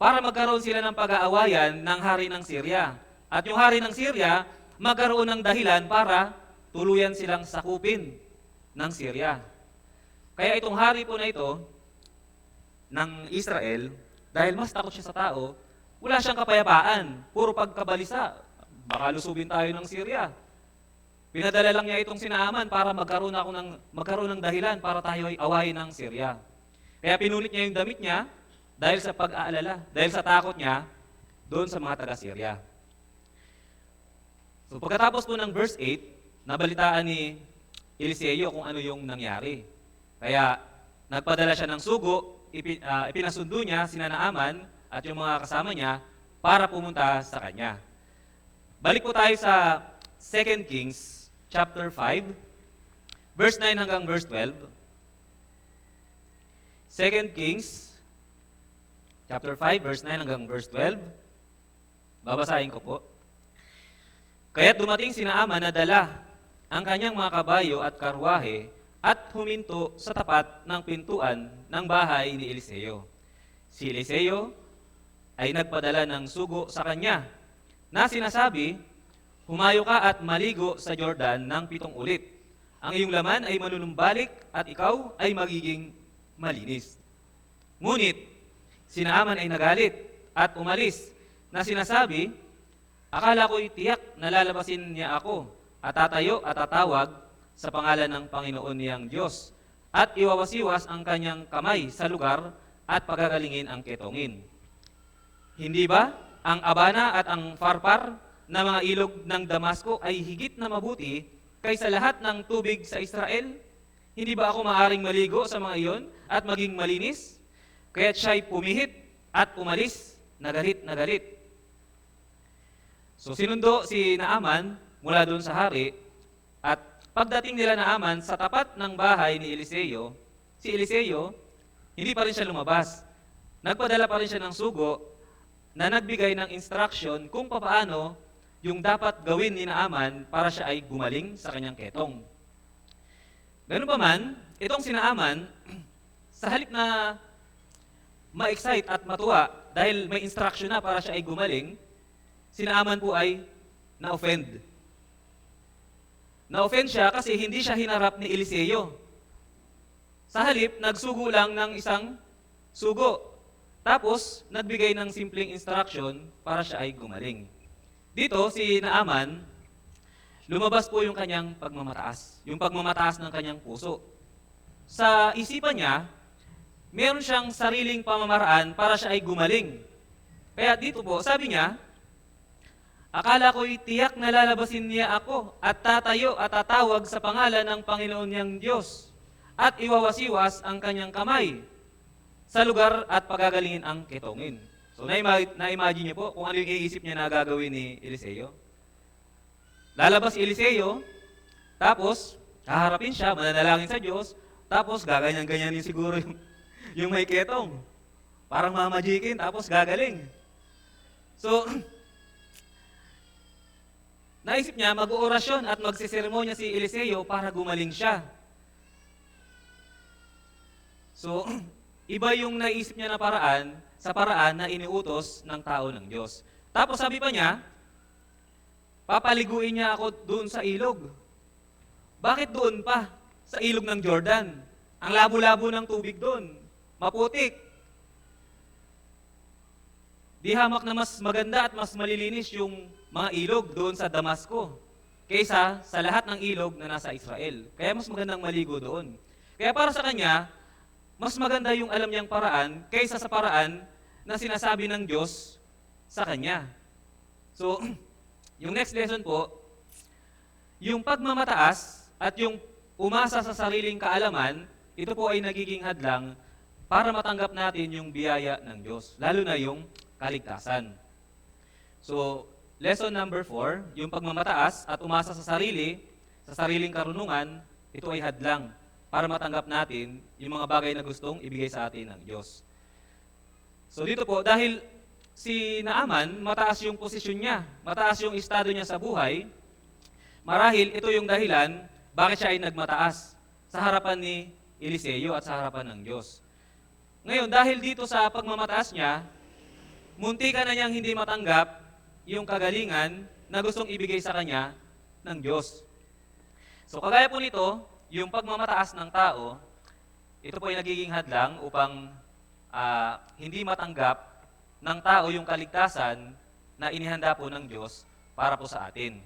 para magkaroon sila ng pag-aawayan ng hari ng Syria. At yung hari ng Syria, magkaroon ng dahilan para tuluyan silang sakupin ng Syria. Kaya itong hari po na ito, ng Israel, dahil mas takot siya sa tao, wala siyang kapayapaan. Puro pagkabalisa. Baka lusubin tayo ng Syria. Pinadala lang niya itong si Naaman para magkaroon ng dahilan para tayo ay awayin ng Syria. Kaya pinunit niya yung damit niya dahil sa pag-aalala, dahil sa takot niya doon sa mga taga-Syria. So pagkatapos po ng verse 8, nabalitaan ni Eliseo kung ano yung nangyari. Kaya nagpadala siya ng sugo, ipinasundo niya sina Naaman at yung mga kasama niya para pumunta sa kanya. Balik po tayo sa 2 Kings chapter 5, verse 9 hanggang verse 12. 2 Kings chapter 5, verse 9 hanggang verse 12. Babasahin ko po. Kaya't dumating si Naaman na dala ang kanyang mga kabayo at karwahe at huminto sa tapat ng pintuan ng bahay ni Eliseo. Si Eliseo ay nagpadala ng sugo sa kanya na sinasabi, humayo ka at maligo sa Jordan ng 7 ulit. Ang iyong laman ay manunumbalik at ikaw ay magiging malinis. Ngunit, si Naaman ay nagalit at umalis na sinasabi, akala ko'y tiyak na lalabasin niya ako at tatayo at tatawag sa pangalan ng Panginoon niyang Diyos at iwawasiwas ang kanyang kamay sa lugar at pagagalingin ang ketongin. Hindi ba ang Abana at ang Farpar na mga ilog ng Damasco ay higit na mabuti kaysa lahat ng tubig sa Israel? Hindi ba ako maaring maligo sa mga iyon at maging malinis? Kaya't siya'y pumihit at umalis, nagalit na galit. So sinundo si Naaman mula doon sa hari at pagdating nila Naaman sa tapat ng bahay ni Eliseo, si Eliseo, hindi pa rin siya lumabas. Nagpadala pa rin siya ng sugo na nagbigay ng instruction kung paano yung dapat gawin ni Naaman para siya ay gumaling sa kanyang ketong. Ganun pa man, itong si Naaman, sa halip na ma-excite at matuwa dahil may instruction na para siya ay gumaling, si Naaman po ay na-offend. Na-offend siya kasi hindi siya hinarap ni Eliseo. Sa halip, nagsugo lang ng isang sugo. Tapos, nagbigay ng simpleng instruction para siya ay gumaling. Dito, si Naaman, lumabas po yung kanyang pagmamataas. Yung pagmamataas ng kanyang puso. Sa isipan niya, meron siyang sariling pamamaraan para siya ay gumaling. Kaya dito po, sabi niya, akala ko'y tiyak na lalabasin niya ako at tatayo at tatawag sa pangalan ng Panginoon niyang Diyos at iwawasiwas ang kanyang kamay sa lugar at pagagalingin ang ketongin. So, na-imagine niyo po kung ano yung iisip niya na gagawin ni Eliseo. Lalabas si Eliseo, tapos, haharapin siya, mananalangin sa Diyos, tapos gaganyan-ganyanin siguro yung may ketong. Parang mamajikin, tapos gagaling. So, naisip niya, mag-oorasyon at magsiseremonya si Eliseo para gumaling siya. So, iba yung naisip niya na paraan sa paraan na iniutos ng tao ng Diyos. Tapos sabi pa niya, papaliguin niya ako doon sa ilog. Bakit doon pa? sa ilog ng Jordan. Ang labo-labo ng tubig doon. Maputik. Di hamak na mas maganda at mas malilinis yung mga ilog doon sa Damasco kaysa sa lahat ng ilog na nasa Israel. Kaya mas magandang maligo doon. Kaya para sa kanya, mas maganda yung alam niyang paraan kaysa sa paraan na sinasabi ng Diyos sa kanya. So, yung next lesson po, yung pagmamataas at yung umasa sa sariling kaalaman, ito po ay nagiging hadlang para matanggap natin yung biyaya ng Diyos, lalo na yung kaligtasan. So, lesson number 4, yung pagmamataas at umasa sa sariling karunungan, ito ay hadlang para matanggap natin yung mga bagay na gustong ibigay sa atin ng Diyos. So dito po, dahil si Naaman, mataas yung posisyon niya, mataas yung estado niya sa buhay, marahil ito yung dahilan bakit siya ay nagmataas sa harapan ni Eliseo at sa harapan ng Diyos. Ngayon, dahil dito sa pagmamataas niya, munti ka na niyang hindi matanggap yung kagalingan na gustong ibigay sa kanya ng Diyos. So kagaya po nito, yung pagmamataas ng tao, ito po ay nagiging hadlang upang hindi matanggap ng tao yung kaligtasan na inihanda po ng Diyos para po sa atin.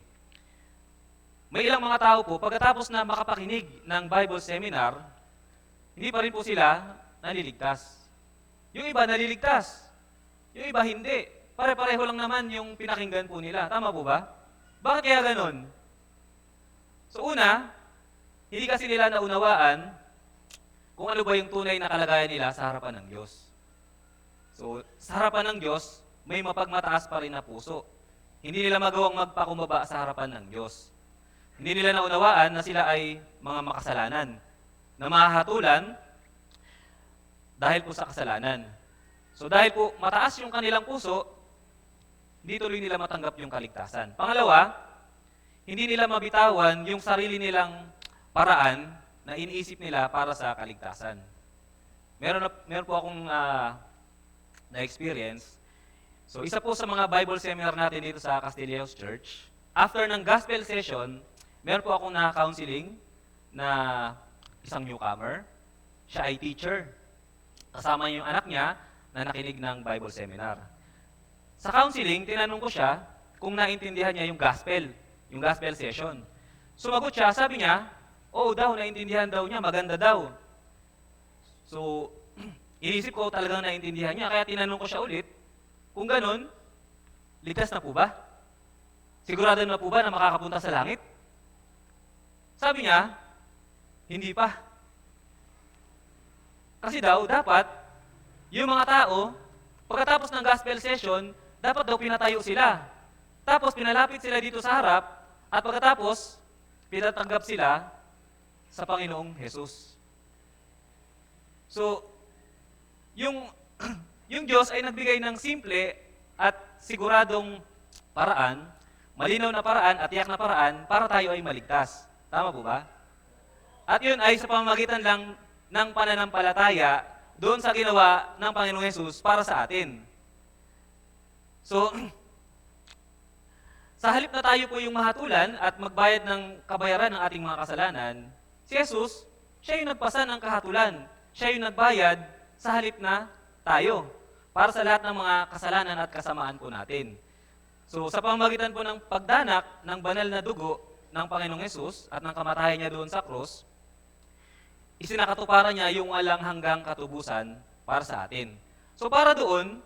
May ilang mga tao po, pagkatapos na makapakinig ng Bible seminar, hindi pa rin po sila naliligtas. Yung iba naliligtas. Yung iba hindi. Pare-pareho lang naman yung pinakinggan po nila. Tama po ba? Bakit kaya ganon? So una, hindi kasi nila naunawaan kung ano ba yung tunay na kalagayan nila sa harapan ng Diyos. So, sa harapan ng Diyos, may mapagmataas pa rin na puso. Hindi nila magawang magpakumbaba sa harapan ng Diyos. Hindi nila naunawaan na sila ay mga makasalanan, na mahahatulan dahil po sa kasalanan. So dahil po mataas yung kanilang puso, hindi tuloy nila matanggap yung kaligtasan. Pangalawa, hindi nila mabitawan yung sarili nilang paraan na iniisip nila para sa kaligtasan. Meron po akong na-experience. So isa po sa mga Bible seminar natin dito sa Castilleos Church, after ng gospel session, meron po akong na-counseling na isang newcomer. Siya ay teacher. Kasama yung anak niya na nakinig ng Bible seminar. Sa counseling, tinanong ko siya kung naintindihan niya yung gospel session. Sumagot siya, sabi niya, oo daw, naintindihan daw niya, maganda daw. So, inisip ko talagang naintindihan niya, kaya tinanong ko siya ulit, kung ganun, ligtas na po ba? Sigurado na po ba na makakapunta sa langit? Sabi niya, hindi pa. Kasi daw, dapat, yung mga tao, pagkatapos ng gospel session, dapat daw pinatayo sila. Tapos pinalapit sila dito sa harap, at pagkatapos, pinatanggap sila sa Panginoong Jesus. So, yung Diyos ay nagbigay ng simple at siguradong paraan, malinaw na paraan at tiyak na paraan para tayo ay maligtas. Tama po ba? At yun ay sa pamamagitan lang ng pananampalataya doon sa ginawa ng Panginoong Jesus para sa atin. So, sa halip na tayo po yung mahatulan at magbayad ng kabayaran ng ating mga kasalanan, si Jesus, siya yung nagpasa ng kahatulan. Siya yung nagbayad sa halip na tayo para sa lahat ng mga kasalanan at kasamaan po natin. So, sa pamamagitan po ng pagdanak ng banal na dugo ng Panginoong Jesus at ng kamatayan niya doon sa krus, isinakatuparan niya yung walang hanggang katubusan para sa atin. So para doon,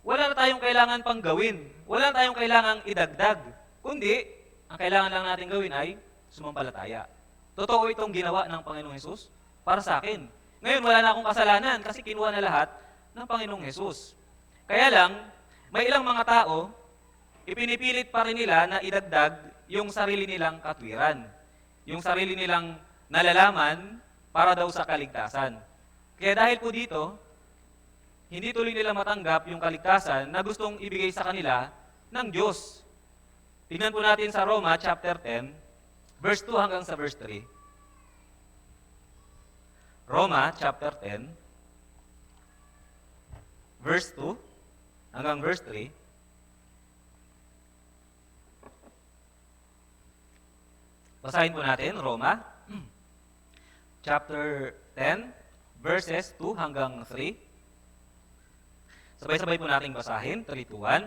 wala na tayong kailangan pang gawin. Wala na tayong kailangang idagdag. Kundi, ang kailangan lang natin gawin ay sumampalataya. Totoo itong ginawa ng Panginoong Hesus para sa akin. Ngayon, wala na akong kasalanan kasi kinuha na lahat ng Panginoong Hesus. Kaya lang, may ilang mga tao, ipinipilit pa rin nila na idagdag yung sarili nilang katwiran. Yung sarili nilang nalalaman para daw sa kaligtasan. Kaya dahil po dito, hindi tuloy nila matanggap yung kaligtasan na gustong ibigay sa kanila ng Diyos. Tingnan po natin sa Roma chapter 10, verse 2 hanggang sa verse 3. Roma chapter 10, verse 2 hanggang verse 3. Basahin po natin, Roma. chapter 10, verses 2 hanggang 3. Sabay-sabay po nating basahin, 3 to 1.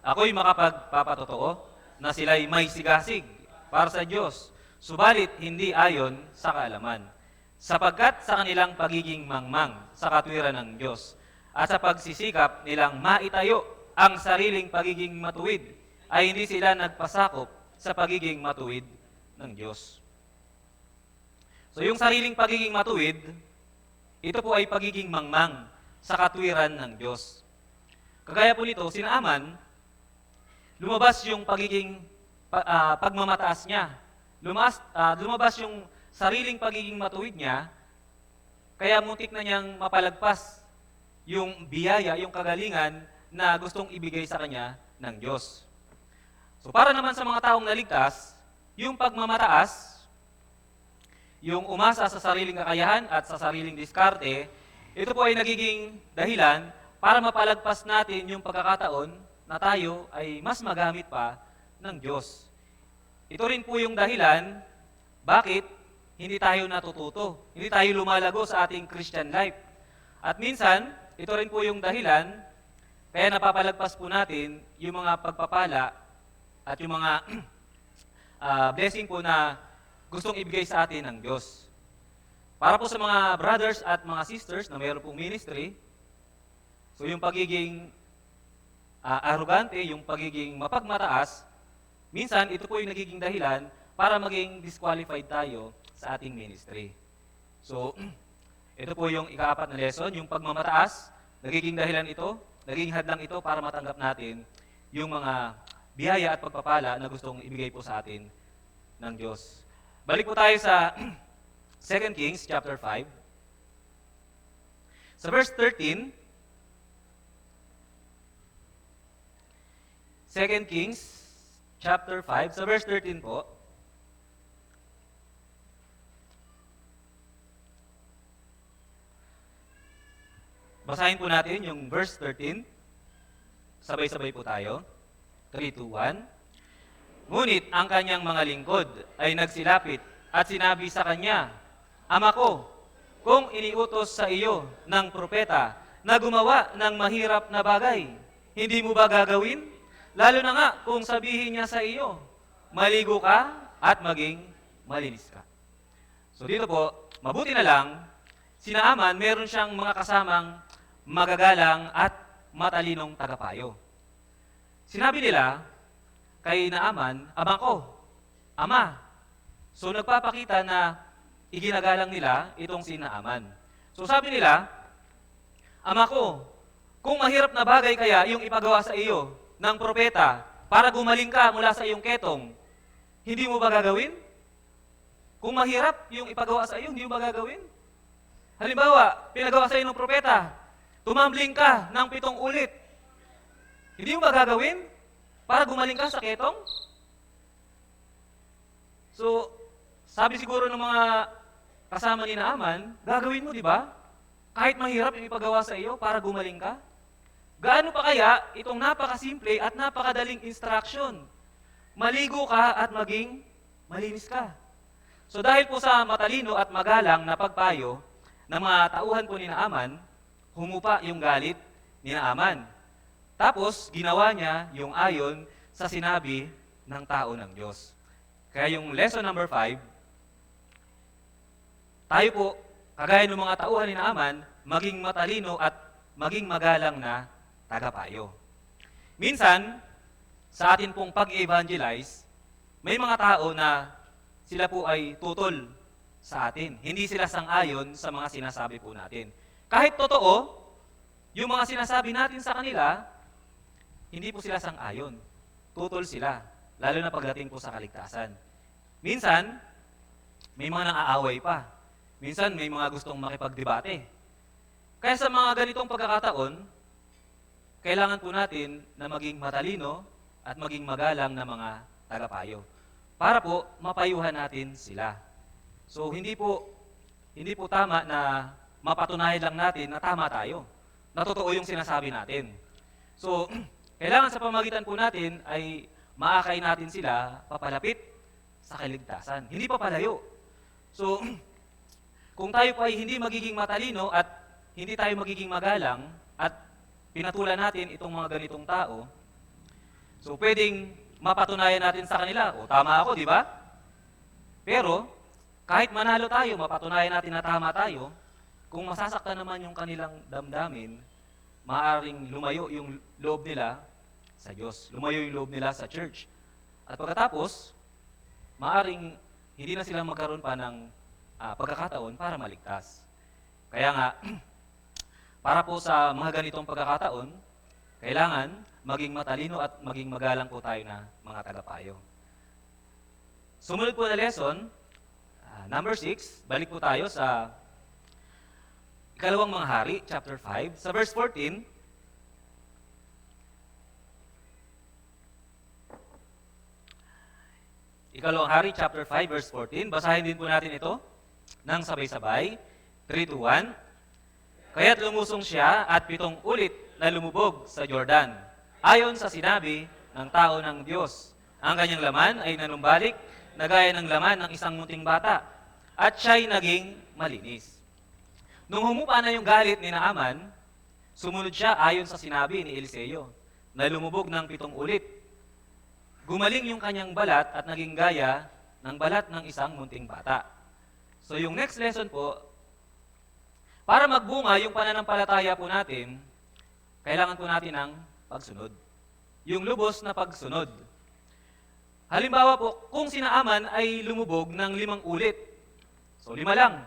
Ako'y makapagpapatotoo na sila'y may sigasig para sa Diyos, subalit hindi ayon sa kaalaman, sapagkat sa kanilang pagiging mangmang sa katwiran ng Diyos at sa pagsisikap nilang maitayo ang sariling pagiging matuwid, ay hindi sila nagpasakop sa pagiging matuwid ng Diyos. So yung sariling pagiging matuwid, ito po ay pagiging mangmang sa katwiran ng Diyos. Kagaya po nito, si Naaman, lumabas yung pagiging pagmamataas niya. Lumabas yung sariling pagiging matuwid niya, kaya muntik na niyang mapalagpas yung biyaya, yung kagalingan na gustong ibigay sa kanya ng Diyos. So para naman sa mga taong naligtas, yung pagmamataas, yung umasa sa sariling kakayahan at sa sariling diskarte, ito po ay nagiging dahilan para mapalagpas natin yung pagkakataon na tayo ay mas magamit pa ng Diyos. Ito rin po yung dahilan bakit hindi tayo natututo, hindi tayo lumalago sa ating Christian life. At minsan, ito rin po yung dahilan kaya napapalagpas po natin yung mga pagpapala at yung mga blessing po na gustong ibigay sa atin ng Diyos. Para po sa mga brothers at mga sisters na mayroon pong ministry, so yung pagiging arrogante, yung pagiging mapagmataas, minsan ito po yung nagiging dahilan para maging disqualified tayo sa ating ministry. So, ito po yung ika-4 na lesson, yung pagmamataas, nagiging dahilan ito, nagiging hadlang ito para matanggap natin yung mga biyaya at pagpapala na gustong ibigay po sa atin ng Diyos. Balik po tayo sa 2 Kings chapter 5. Sa verse 13, 2 Kings chapter 5, sa verse 13 po, basahin po natin yung verse 13. Sabay-sabay po tayo. 3, 2, 1. Ngunit ang kanyang mga lingkod ay nagsilapit at sinabi sa kanya, Ama ko, kung iniutos sa iyo ng propeta na gumawa ng mahirap na bagay, hindi mo ba gagawin? Lalo na nga kung sabihin niya sa iyo, maligo ka at maging malinis ka. So dito po, mabuti na lang, si Naaman meron siyang mga kasamang magagalang at matalinong tagapayo. Sinabi nila kay Naaman, Ama ko, Ama. So nagpapakita na iginagalang nila itong si Naaman. So sabi nila, Ama ko, kung mahirap na bagay kaya yung ipagawa sa iyo ng propeta para gumaling ka mula sa iyong ketong, hindi mo ba gagawin? Kung mahirap yung ipagawa sa iyo, hindi mo ba gagawin? Halimbawa, pinagawa sa iyo ng propeta, tumambling ka ng 7 ulit. Hindi mo ba gagawin para gumaling ka sa ketong? So, sabi siguro ng mga kasama ni Naaman, gagawin mo, di ba? Kahit mahirap yung ipagawa sa iyo para gumaling ka? Gaano pa kaya itong napakasimple at napakadaling instruction? Maligo ka at maging malinis ka. So dahil po sa matalino at magalang na pagpayo ng mga tauhan po ni Naaman, humupa yung galit ni Naaman. Tapos, ginawa niya yung ayon sa sinabi ng tao ng Diyos. Kaya yung lesson number 5, tayo po, kagaya ng mga tauhan ni Naaman, maging matalino at maging magalang na tagapayo. Minsan, sa atin pong pag-evangelize, may mga tao na sila po ay tutol sa atin. Hindi sila sang-ayon sa mga sinasabi po natin. Kahit totoo, yung mga sinasabi natin sa kanila, hindi po sila sang-ayon. Tutol sila, lalo na pagdating po sa kaligtasan. Minsan, may mga nang-aaway pa. Minsan, may mga gustong makipagdebate. Kaya sa mga ganitong pagkakataon, kailangan po natin na maging matalino at maging magalang na mga tagapayo para po mapayuhan natin sila. So, hindi po tama na mapatunayan lang natin na tama tayo, na totoo yung sinasabi natin. So, kailangan sa pamagitan po natin ay maakay natin sila papalapit sa kaligtasan. Hindi pa palayo. So, kung tayo po ay hindi magiging matalino at hindi tayo magiging magalang at pinatulan natin itong mga ganitong tao, so pwedeng mapatunayan natin sa kanila, o tama ako, di ba? Pero kahit manalo tayo, mapatunayan natin na tama tayo, kung masasaktan naman yung kanilang damdamin, maaaring lumayo yung loob nila sa Diyos, lumayo yung loob nila sa church. At pagkatapos, maaaring hindi na sila magkaroon pa ng pagkakataon para maligtas. Kaya nga, para po sa mga ganitong pagkakataon, kailangan maging matalino at maging magalang po tayo na mga tagapayo. Sumunod po na lesson, number 6, balik po tayo sa Ikalawang Mga Hari, chapter 5, sa verse 14. Ikalawang Hari, chapter 5, verse 14. Basahin din po natin ito ng sabay-sabay. 3, 2, 1. Kaya't lumusong siya at 7 ulit na lumubog sa Jordan, ayon sa sinabi ng tao ng Diyos. Ang kanyang laman ay nanumbalik na gaya ng laman ng isang munting bata, at siya'y naging malinis. Nung humupa na yung galit ni Naaman, sumunod siya ayon sa sinabi ni Eliseo, na lumubog ng 7 ulit. Gumaling yung kanyang balat at naging gaya ng balat ng isang munting bata. So yung next lesson po, para magbunga yung pananampalataya po natin, kailangan po natin ng pagsunod. Yung lubos na pagsunod. Halimbawa po, kung si Naaman ay lumubog ng 5 ulit, so 5 lang.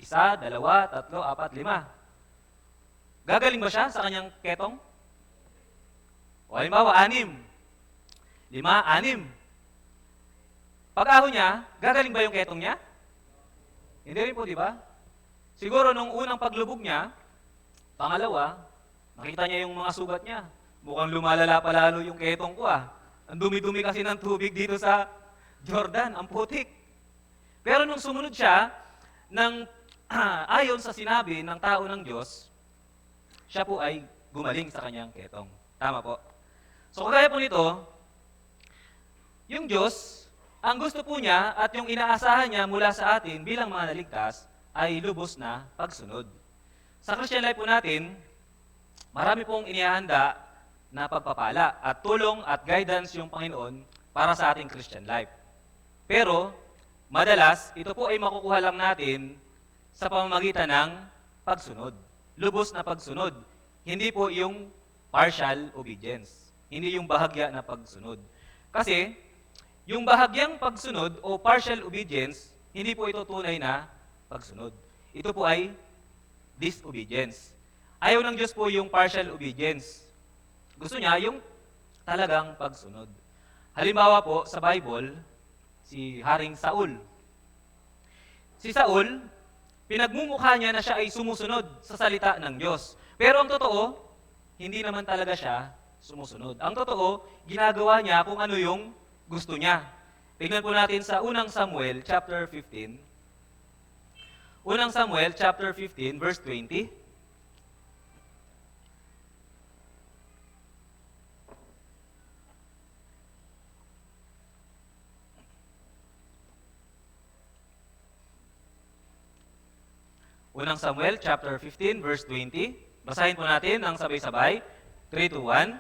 1, 2, 3, 4, 5. Gagaling ba siya sa kanyang ketong? O halimbawa, 6. 5, 6. Pag-ahon niya, gagaling ba yung ketong niya? Hindi rin po, di ba? Siguro nung unang paglubog niya, pangalawa, nakita niya yung mga sugat niya. Mukhang lumalala pa lalo yung ketong ko Ang dumi-dumi kasi ng tubig dito sa Jordan, ang putik. Pero nung sumunod siya, ayon sa sinabi ng tao ng Diyos, siya po ay gumaling sa kanyang ketong. Tama po. So kagaya po nito, yung Diyos, ang gusto po niya at yung inaasahan niya mula sa atin bilang mga naligtas ay lubos na pagsunod. Sa Christian life po natin, marami pong inihahanda na pagpapala at tulong at guidance yung Panginoon para sa ating Christian life. Pero, madalas, ito po ay makukuha lang natin sa pamamagitan ng pagsunod. Lubos na pagsunod. Hindi po yung partial obedience. Hindi yung bahagya na pagsunod. Kasi, yung bahagyang pagsunod o partial obedience, hindi po ito tunay na pagsunod. Ito po ay disobedience. Ayaw ng Diyos po yung partial obedience. Gusto niya yung talagang pagsunod. Halimbawa po, sa Bible, si Haring Saul. Si Saul, pinagmumukha niya na siya ay sumusunod sa salita ng Diyos. Pero ang totoo, hindi naman talaga siya sumusunod. Ang totoo, ginagawa niya kung ano yung gusto niya. Tingnan po natin sa unang Samuel, chapter 15. Unang Samuel, chapter 15, verse 20. Unang Samuel, chapter 15, verse 20. Basahin po natin ng sabay-sabay. 3, 2, 1.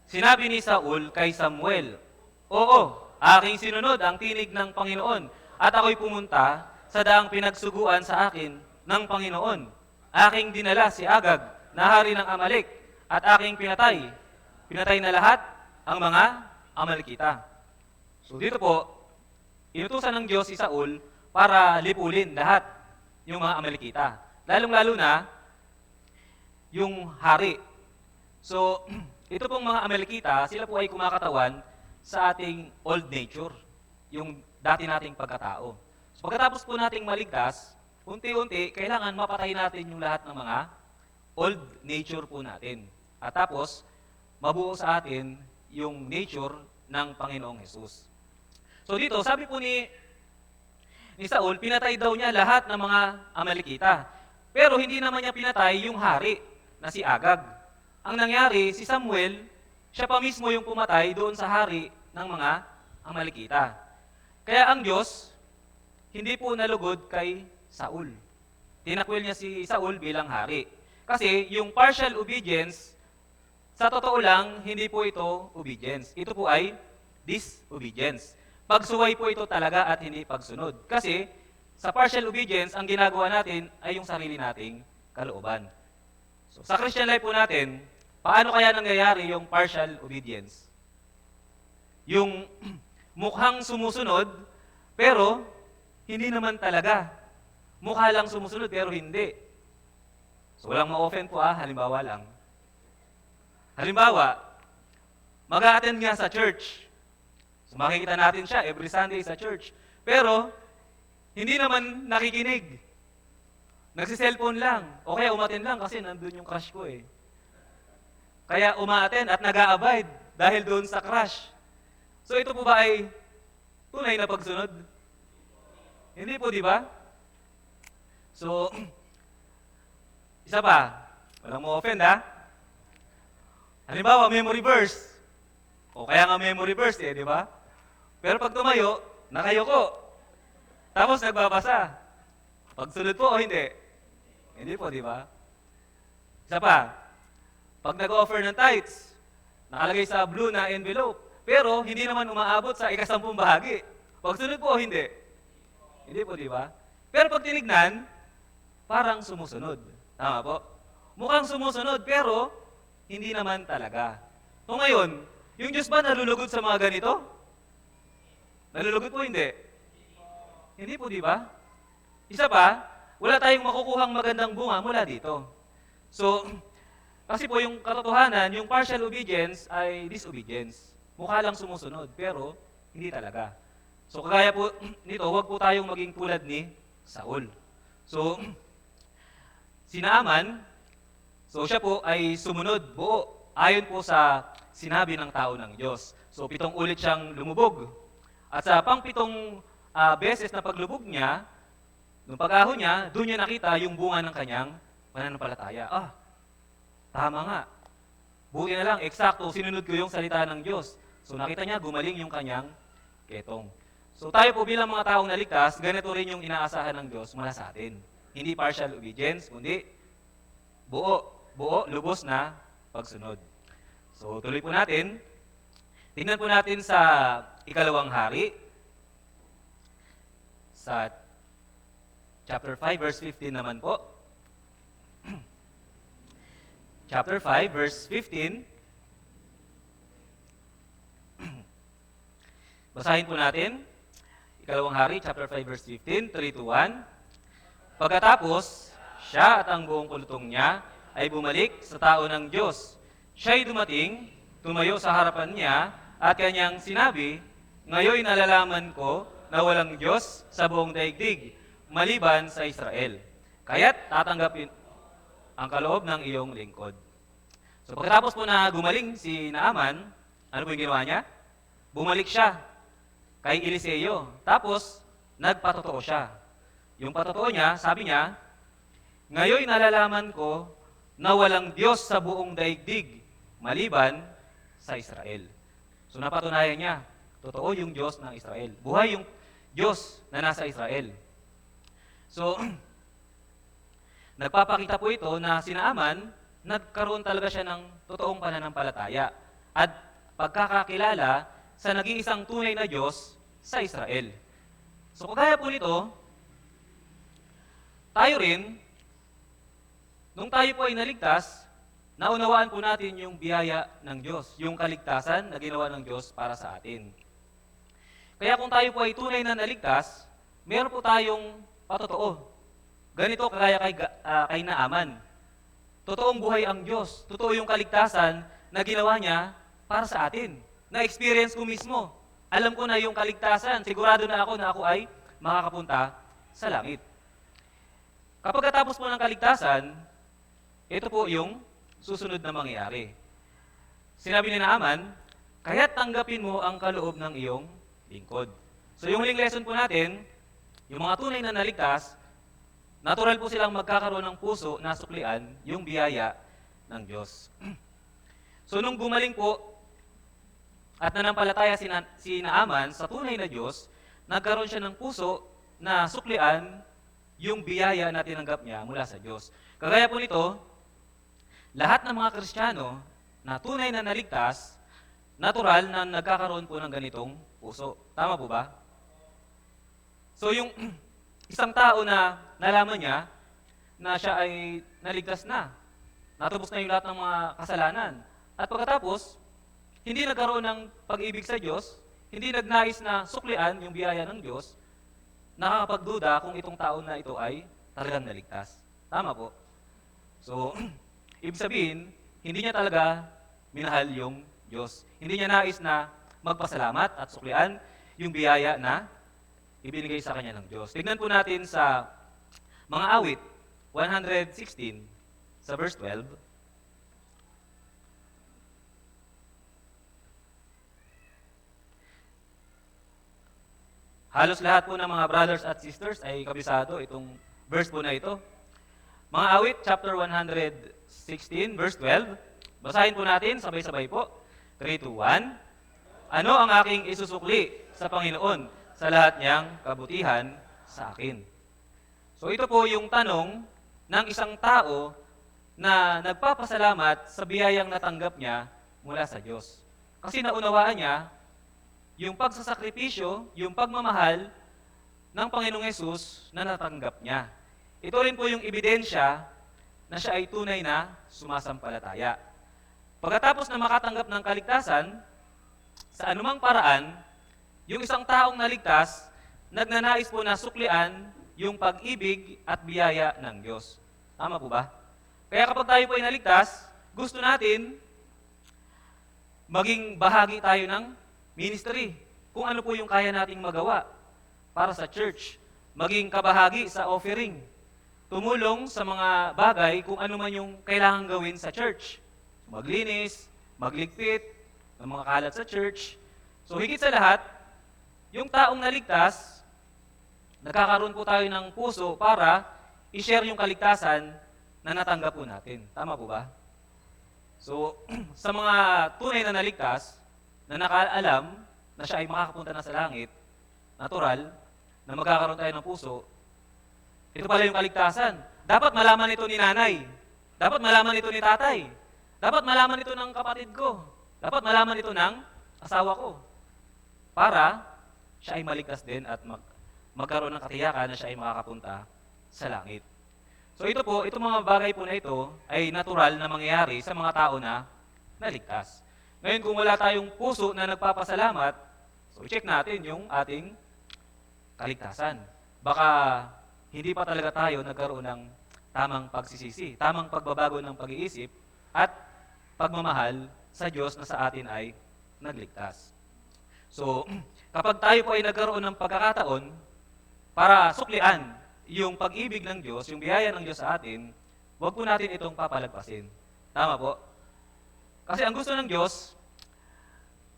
Sinabi ni Saul kay Samuel, "Oo, aking sinunod ang tinig ng Panginoon, at ako'y pumunta sa daang pinagsuguan sa akin ng Panginoon. Aking dinala si Agag, na hari ng Amalek, at aking pinatay. Pinatay na lahat ang mga Amalekita." So dito po, inutusan ng Diyos si Saul para lipulin lahat yung mga Amalekita. Lalong-lalo na yung hari. So, ito pong mga Amalekita, sila po ay kumakatawan sa ating old nature, yung dati nating pagkatao. So, pagkatapos po nating maligtas, unti-unti, kailangan mapatay natin yung lahat ng mga old nature po natin. At tapos, mabuo sa atin yung nature ng Panginoong Jesus. So dito, sabi po ni Saul, pinatay daw niya lahat ng mga Amalekita. Pero hindi naman niya pinatay yung hari na si Agag. Ang nangyari, si Samuel, siya pa mismo yung pumatay doon sa hari ng mga Amalekita. Kaya ang Diyos, hindi po nalugod kay Saul. Tinakwil niya si Saul bilang hari. Kasi yung partial obedience, sa totoo lang, hindi po ito obedience. Ito po ay disobedience. Pagsuway po ito talaga at hindi pagsunod. Kasi sa partial obedience, ang ginagawa natin ay yung sarili nating kalooban. So, sa Christian life po natin, paano kaya nangyayari yung partial obedience? Yung mukhang sumusunod, pero hindi naman talaga. Mukha lang sumusunod, pero hindi. So, walang ma-offend po halimbawa lang. Halimbawa, mag-a-attend nga sa church. So, makikita natin siya every Sunday sa church. Pero, hindi naman nakikinig. Nagsi-cellphone lang. O kaya umattend lang kasi nandun yung crush ko eh. Kaya uma-attend at nag-a-abide dahil doon sa crush. So ito po ba ay tunay na pagsunod? Hindi po, di ba? So, isa pa. Walang mo offend Halimbawa, memory verse. O kaya nga memory verse di ba? Pero pag tumayo, nakayoko. Tapos nagbabasa. Pagsunod po o hindi? Hindi po, di ba? Isa pa, pag nag-offer ng tithes, nakalagay sa blue na envelope, pero hindi naman umaabot sa ika-10 bahagi. Pagsunod po o hindi? Hindi po, di ba? Pero pag tinignan, parang sumusunod. Tama po? Mukhang sumusunod, pero hindi naman talaga. So ngayon, yung Diyos ba nalulugod sa mga ganito? Nalulugod po, hindi? Hindi po, di ba? Isa pa, wala tayong makukuhang magandang bunga mula dito. So, kasi po yung katotohanan, yung partial obedience ay disobedience. Mukha lang sumusunod, pero hindi talaga. So, kagaya po nito, huwag po tayong maging tulad ni Saul. So, si Naaman, so siya po ay sumunod buo, ayon po sa sinabi ng tao ng Diyos. So, 7 ulit siyang lumubog. At sa pang-7 beses na paglubog niya, nung pag-ahon niya, doon niya nakita yung bunga ng kanyang pananampalataya. Tama nga. Buti na lang, eksakto, sinunod ko yung salita ng Diyos. So nakita niya, gumaling yung kanyang ketong. So tayo po bilang mga taong naligtas, ganito rin yung inaasahan ng Diyos mula sa atin. Hindi partial obedience, kundi buo, lubos na pagsunod. So tuloy po natin. Tingnan po natin sa 2 Hari, sa chapter 5, verse 15 naman po. Chapter 5, verse 15. Basahin po natin. 2 Hari, chapter 5, verse 15, 3 to 1. Pagkatapos, siya at ang buong kultong niya ay bumalik sa tao ng Diyos. Siya'y dumating, tumayo sa harapan niya, at kanyang sinabi, "Ngayon nalalaman ko na walang Diyos sa buong daigdig, maliban sa Israel. Kaya't tatanggapin ang kaloob ng iyong lingkod." So pagkatapos po na gumaling si Naaman, ano po yung ginawa niya? Bumalik siya kay Eliseo. Tapos, nagpatotoo siya. Yung patotoo niya, sabi niya, "Ngayon nalalaman ko na walang Diyos sa buong daigdig, maliban sa Israel." So napatunayan niya, totoo yung Diyos ng Israel. Buhay yung Diyos na nasa Israel. So, nagpapakita po ito na si Naaman, nagkaroon talaga siya ng totoong pananampalataya at pagkakakilala sa nag-iisang tunay na Diyos sa Israel. So, kagaya po nito, tayo rin, nung tayo po ay naligtas, naunawaan po natin yung biyaya ng Diyos, yung kaligtasan na ginawa ng Diyos para sa atin. Kaya kung tayo po ay tunay na naligtas, meron po tayong patotoo. Ganito kagaya kay Naaman. Totoong buhay ang Diyos. Totoo yung kaligtasan na ginawa niya para sa atin. Na-experience ko mismo. Alam ko na yung kaligtasan. Sigurado na ako ay makakapunta sa langit. Kapag katapos po ng kaligtasan, ito po yung susunod na mangyayari. Sinabi ni Naaman, "Kaya't tanggapin mo ang kaloob ng iyong lingkod." So yung huling lesson po natin, yung mga tunay na naligtas, natural po silang magkakaroon ng puso na suklian yung biyaya ng Diyos. So nung gumaling po at nanampalataya si Naaman sa tunay na Diyos, nagkaroon siya ng puso na suklian yung biyaya na tinanggap niya mula sa Diyos. Kagaya po nito, lahat ng mga Kristiyano na tunay na naligtas, natural na nagkakaroon po ng ganitong puso. Tama po ba? So yung isang tao na nalaman niya na siya ay naligtas na, natubos na yung lahat ng mga kasalanan, at pagkatapos, hindi nagkaroon ng pag-ibig sa Diyos, hindi nagnais na suklian yung biyaya ng Diyos, nakakapagduda kung itong tao na ito ay talagang naligtas. Tama po? So, ibig sabihin, hindi niya talaga minahal yung Diyos. Hindi niya nais na magpasalamat at suklian yung biyaya na ibinigay sa kanya ng Diyos. Tignan po natin sa mga awit, 116, sa verse 12. Halos lahat po ng mga brothers at sisters ay kabisado itong verse po na ito. Mga awit, chapter 116, verse 12. Basahin po natin, sabay-sabay po. 3, 2, 1. Ano ang aking isusukli sa Panginoon sa lahat niyang kabutihan sa akin? So ito po yung tanong ng isang tao na nagpapasalamat sa biyayang natanggap niya mula sa Diyos. Kasi naunawaan niya yung pagsasakripisyo, yung pagmamahal ng Panginoong Hesus na natanggap niya. Ito rin po yung ebidensya na siya ay tunay na sumasampalataya. Pagkatapos na makatanggap ng kaligtasan, sa anumang paraan, yung isang taong naligtas, nagnanais po na suklian yung pag-ibig at biyaya ng Diyos. Tama po ba? Kaya kapag tayo po ay naligtas, gusto natin maging bahagi tayo ng ministry. Kung ano po yung kaya nating magawa para sa church. Maging kabahagi sa offering. Tumulong sa mga bagay kung ano man yung kailangan gawin sa church. Maglinis, magligpit, ng mga kalat sa church. So higit sa lahat, yung taong naligtas, nagkakaroon po tayo ng puso para i-share yung kaligtasan na natanggap po natin. Tama po ba? So, sa mga tunay na naligtas, na nakaalam na siya ay makakapunta na sa langit, natural, na magkakaroon tayo ng puso, ito pala yung kaligtasan. Dapat malaman ito ni nanay. Dapat malaman ito ni tatay. Dapat malaman ito ng kapatid ko. Dapat malaman ito ng asawa ko. Para siya ay maligtas din at magkaroon ng katiyakan na siya ay makakapunta sa langit. So ito po, itong mga bagay po na ito ay natural na mangyayari sa mga tao na naligtas. Ngayon, kung wala tayong puso na nagpapasalamat, so i-check natin yung ating kaligtasan. Baka hindi pa talaga tayo nagkaroon ng tamang pagsisisi, tamang pagbabago ng pag-iisip, at pagmamahal sa Diyos na sa atin ay nagligtas. So, kapag tayo po ay nagkaroon ng pagkakataon para suklian yung pag-ibig ng Diyos, yung biyaya ng Diyos sa atin, huwag po natin itong papalagpasin. Tama po? Kasi ang gusto ng Diyos,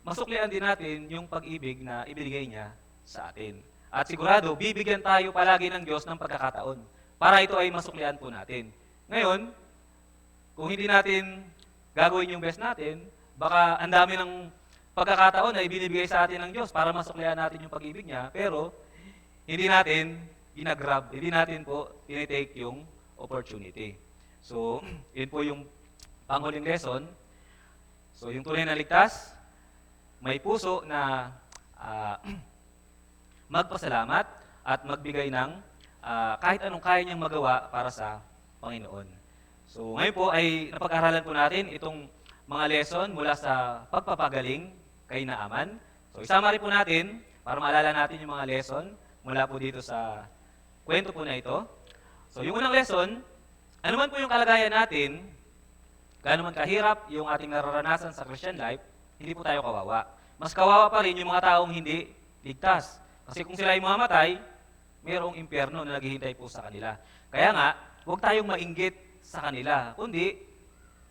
masuklian din natin yung pag-ibig na ibinigay niya sa atin. At sigurado, bibigyan tayo palagi ng Diyos ng pagkakataon para ito ay masuklian po natin. Ngayon, kung hindi natin gagawin yung best natin, baka ang dami ng pagkakataon na ibinibigay sa atin ng Diyos para masuklian natin yung pag-ibig niya, pero hindi natin ginagrab, hindi natin po tinitake yung opportunity. So, yun po yung panghuling lesson. So, yung tunay na ligtas, may puso na magpasalamat at magbigay ng kahit anong kaya niyang magawa para sa Panginoon. So, ngayon po ay napag-aralan po natin itong mga lesson mula sa pagpapagaling kay Naaman. So, isama rin po natin para maalala natin yung mga lesson mula po dito sa kwento po na ito. So, yung unang lesson, ano man po yung kalagayan natin, gaano man kahirap yung ating nararanasan sa Christian life, hindi po tayo kawawa. Mas kawawa pa rin yung mga taong hindi ligtas. Kasi kung sila ay mamamatay, mayroong impyerno na naghihintay po sa kanila. Kaya nga, huwag tayong mainggit sa kanila, kundi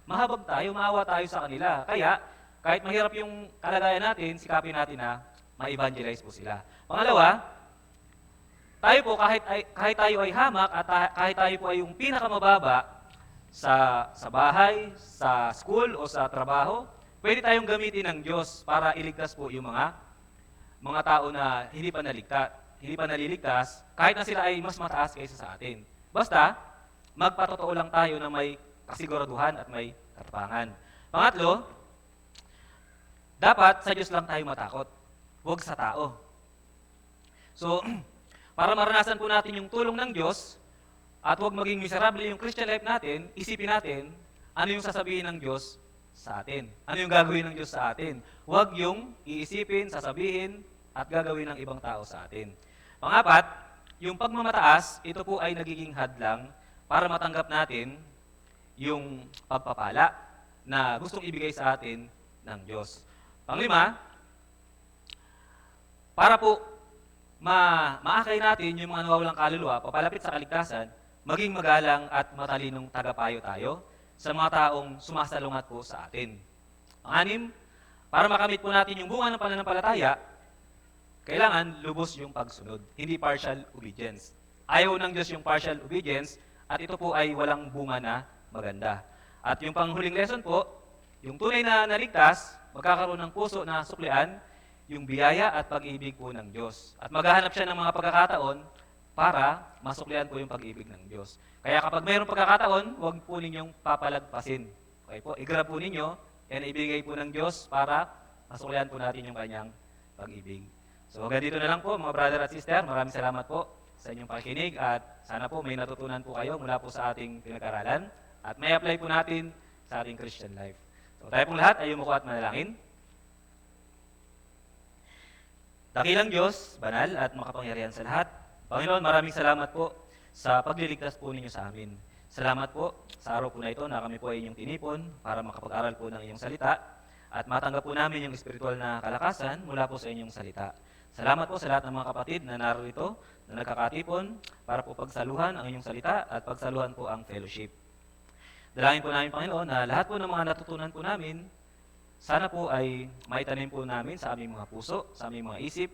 mahabag tayo, maawa tayo sa kanila. Kaya, kahit mahirap yung kalagayan natin, sikapin natin na ma-evangelize po sila. Pangalawa, tayo po, kahit tayo ay hamak at kahit tayo po ay yung pinakamababa sa bahay, sa school o sa trabaho, pwede tayong gamitin ng Diyos para iligtas po yung mga tao na hindi pa hindi pa naliligtas, kahit na sila ay mas mataas kaysa sa atin. Basta, magpatotoo lang tayo na may kasiguraduhan at may katapangan. Pangatlo, dapat sa Diyos lang tayo matakot, huwag sa tao. So, para maranasan po natin yung tulong ng Diyos at huwag maging miserable yung Christian life natin, isipin natin ano yung sasabihin ng Diyos sa atin. Ano yung gagawin ng Diyos sa atin. Huwag yung iisipin, sasabihin, at gagawin ng ibang tao sa atin. Pangapat, yung pagmamataas, ito po ay nagiging hadlang para matanggap natin yung pagpapala na gustong ibigay sa atin ng Diyos. Panglima, para po maakay natin yung mga nawawalang kaluluwa, papalapit sa kaligtasan, maging magalang at matalinong tagapayo tayo sa mga taong sumasalungat po sa atin. Panganim, para makamit po natin yung bunga ng pananampalataya, kailangan lubos yung pagsunod, hindi partial obedience. Ayaw ng Diyos yung partial obedience at ito po ay walang bunga na maganda. At yung panghuling lesson po, yung tunay na naligtas, magkakaroon ng puso na suklian yung biyaya at pag-ibig po ng Diyos. At maghahanap siya ng mga pagkakataon para masuklian po yung pag-ibig ng Diyos. Kaya kapag mayroong pagkakataon, huwag po ninyong papalagpasin. Okay po, i-grab po ninyo, yan ibigay po ng Diyos para masuklian po natin yung kanyang pag-ibig. So hanggang dito na lang po mga brother at sister, maraming salamat po sa inyong pakikinig at sana po may natutunan po kayo mula po sa ating pinag-aralan at may apply po natin sa ating Christian life. So tayo pong lahat ay umuko at manalangin. Dakilang Diyos, banal at makapangyarihan sa lahat. Panginoon, maraming salamat po sa pagliligtas po ninyo sa amin. Salamat po sa araw po na ito na kami po ay inyong tinipon para makapag-aral po ng inyong salita at matanggap po namin yung espiritual na kalakasan mula po sa inyong salita. Salamat po sa lahat ng mga kapatid na narito na nagkakatipon para po pagsaluhan ang inyong salita at pagsaluhan po ang fellowship. Dalangin po namin, Panginoon, na lahat po ng mga natutunan po namin, sana po ay maitanim po namin sa aming mga puso, sa aming mga isip,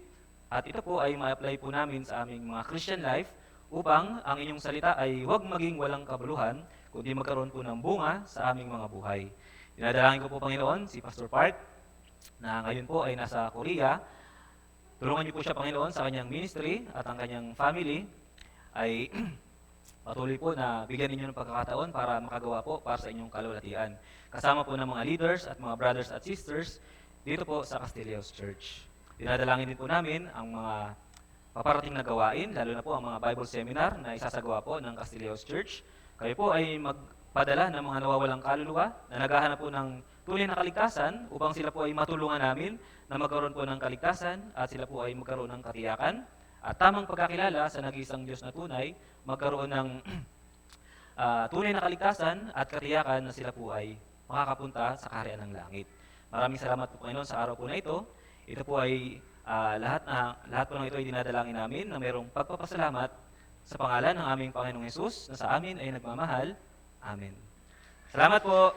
at ito po ay ma-apply po namin sa aming mga Christian life upang ang inyong salita ay huwag maging walang kabuluhan, kundi magkaroon po ng bunga sa aming mga buhay. Dinadalangin ko po, Panginoon, si Pastor Park, na ngayon po ay nasa Korea. Tulungan niyo po siya, Panginoon, sa kanyang ministry at ang kanyang family ay patuloy po na bigyan ninyo ng pagkakataon para makagawa po para sa inyong kalulatian. Kasama po ng mga leaders at mga brothers at sisters dito po sa Castilleos Church. Dinadalangin din po namin ang mga paparating na gawain, lalo na po ang mga Bible seminar na isasagawa po ng Castilleos Church. Kayo po ay magpadala ng mga nawawalang kaluluwa na naghahanap po ng tunay na kaligtasan upang sila po ay matulungan namin na magkaroon po ng kaligtasan at sila po ay magkaroon ng katiyakan at tamang pagkakilala sa nag-iisang Diyos na tunay, magkaroon ng tunay na kaligtasan at katiyakan na sila po ay makakapunta sa kaharian ng langit. Maraming salamat po, Panginoon, sa araw po na ito. Ito po ay lahat po ng ito ay dinadalangin namin na mayroong pagpapasalamat sa pangalan ng aming Panginoong Hesus na sa amin ay nagmamahal. Amen. Salamat po.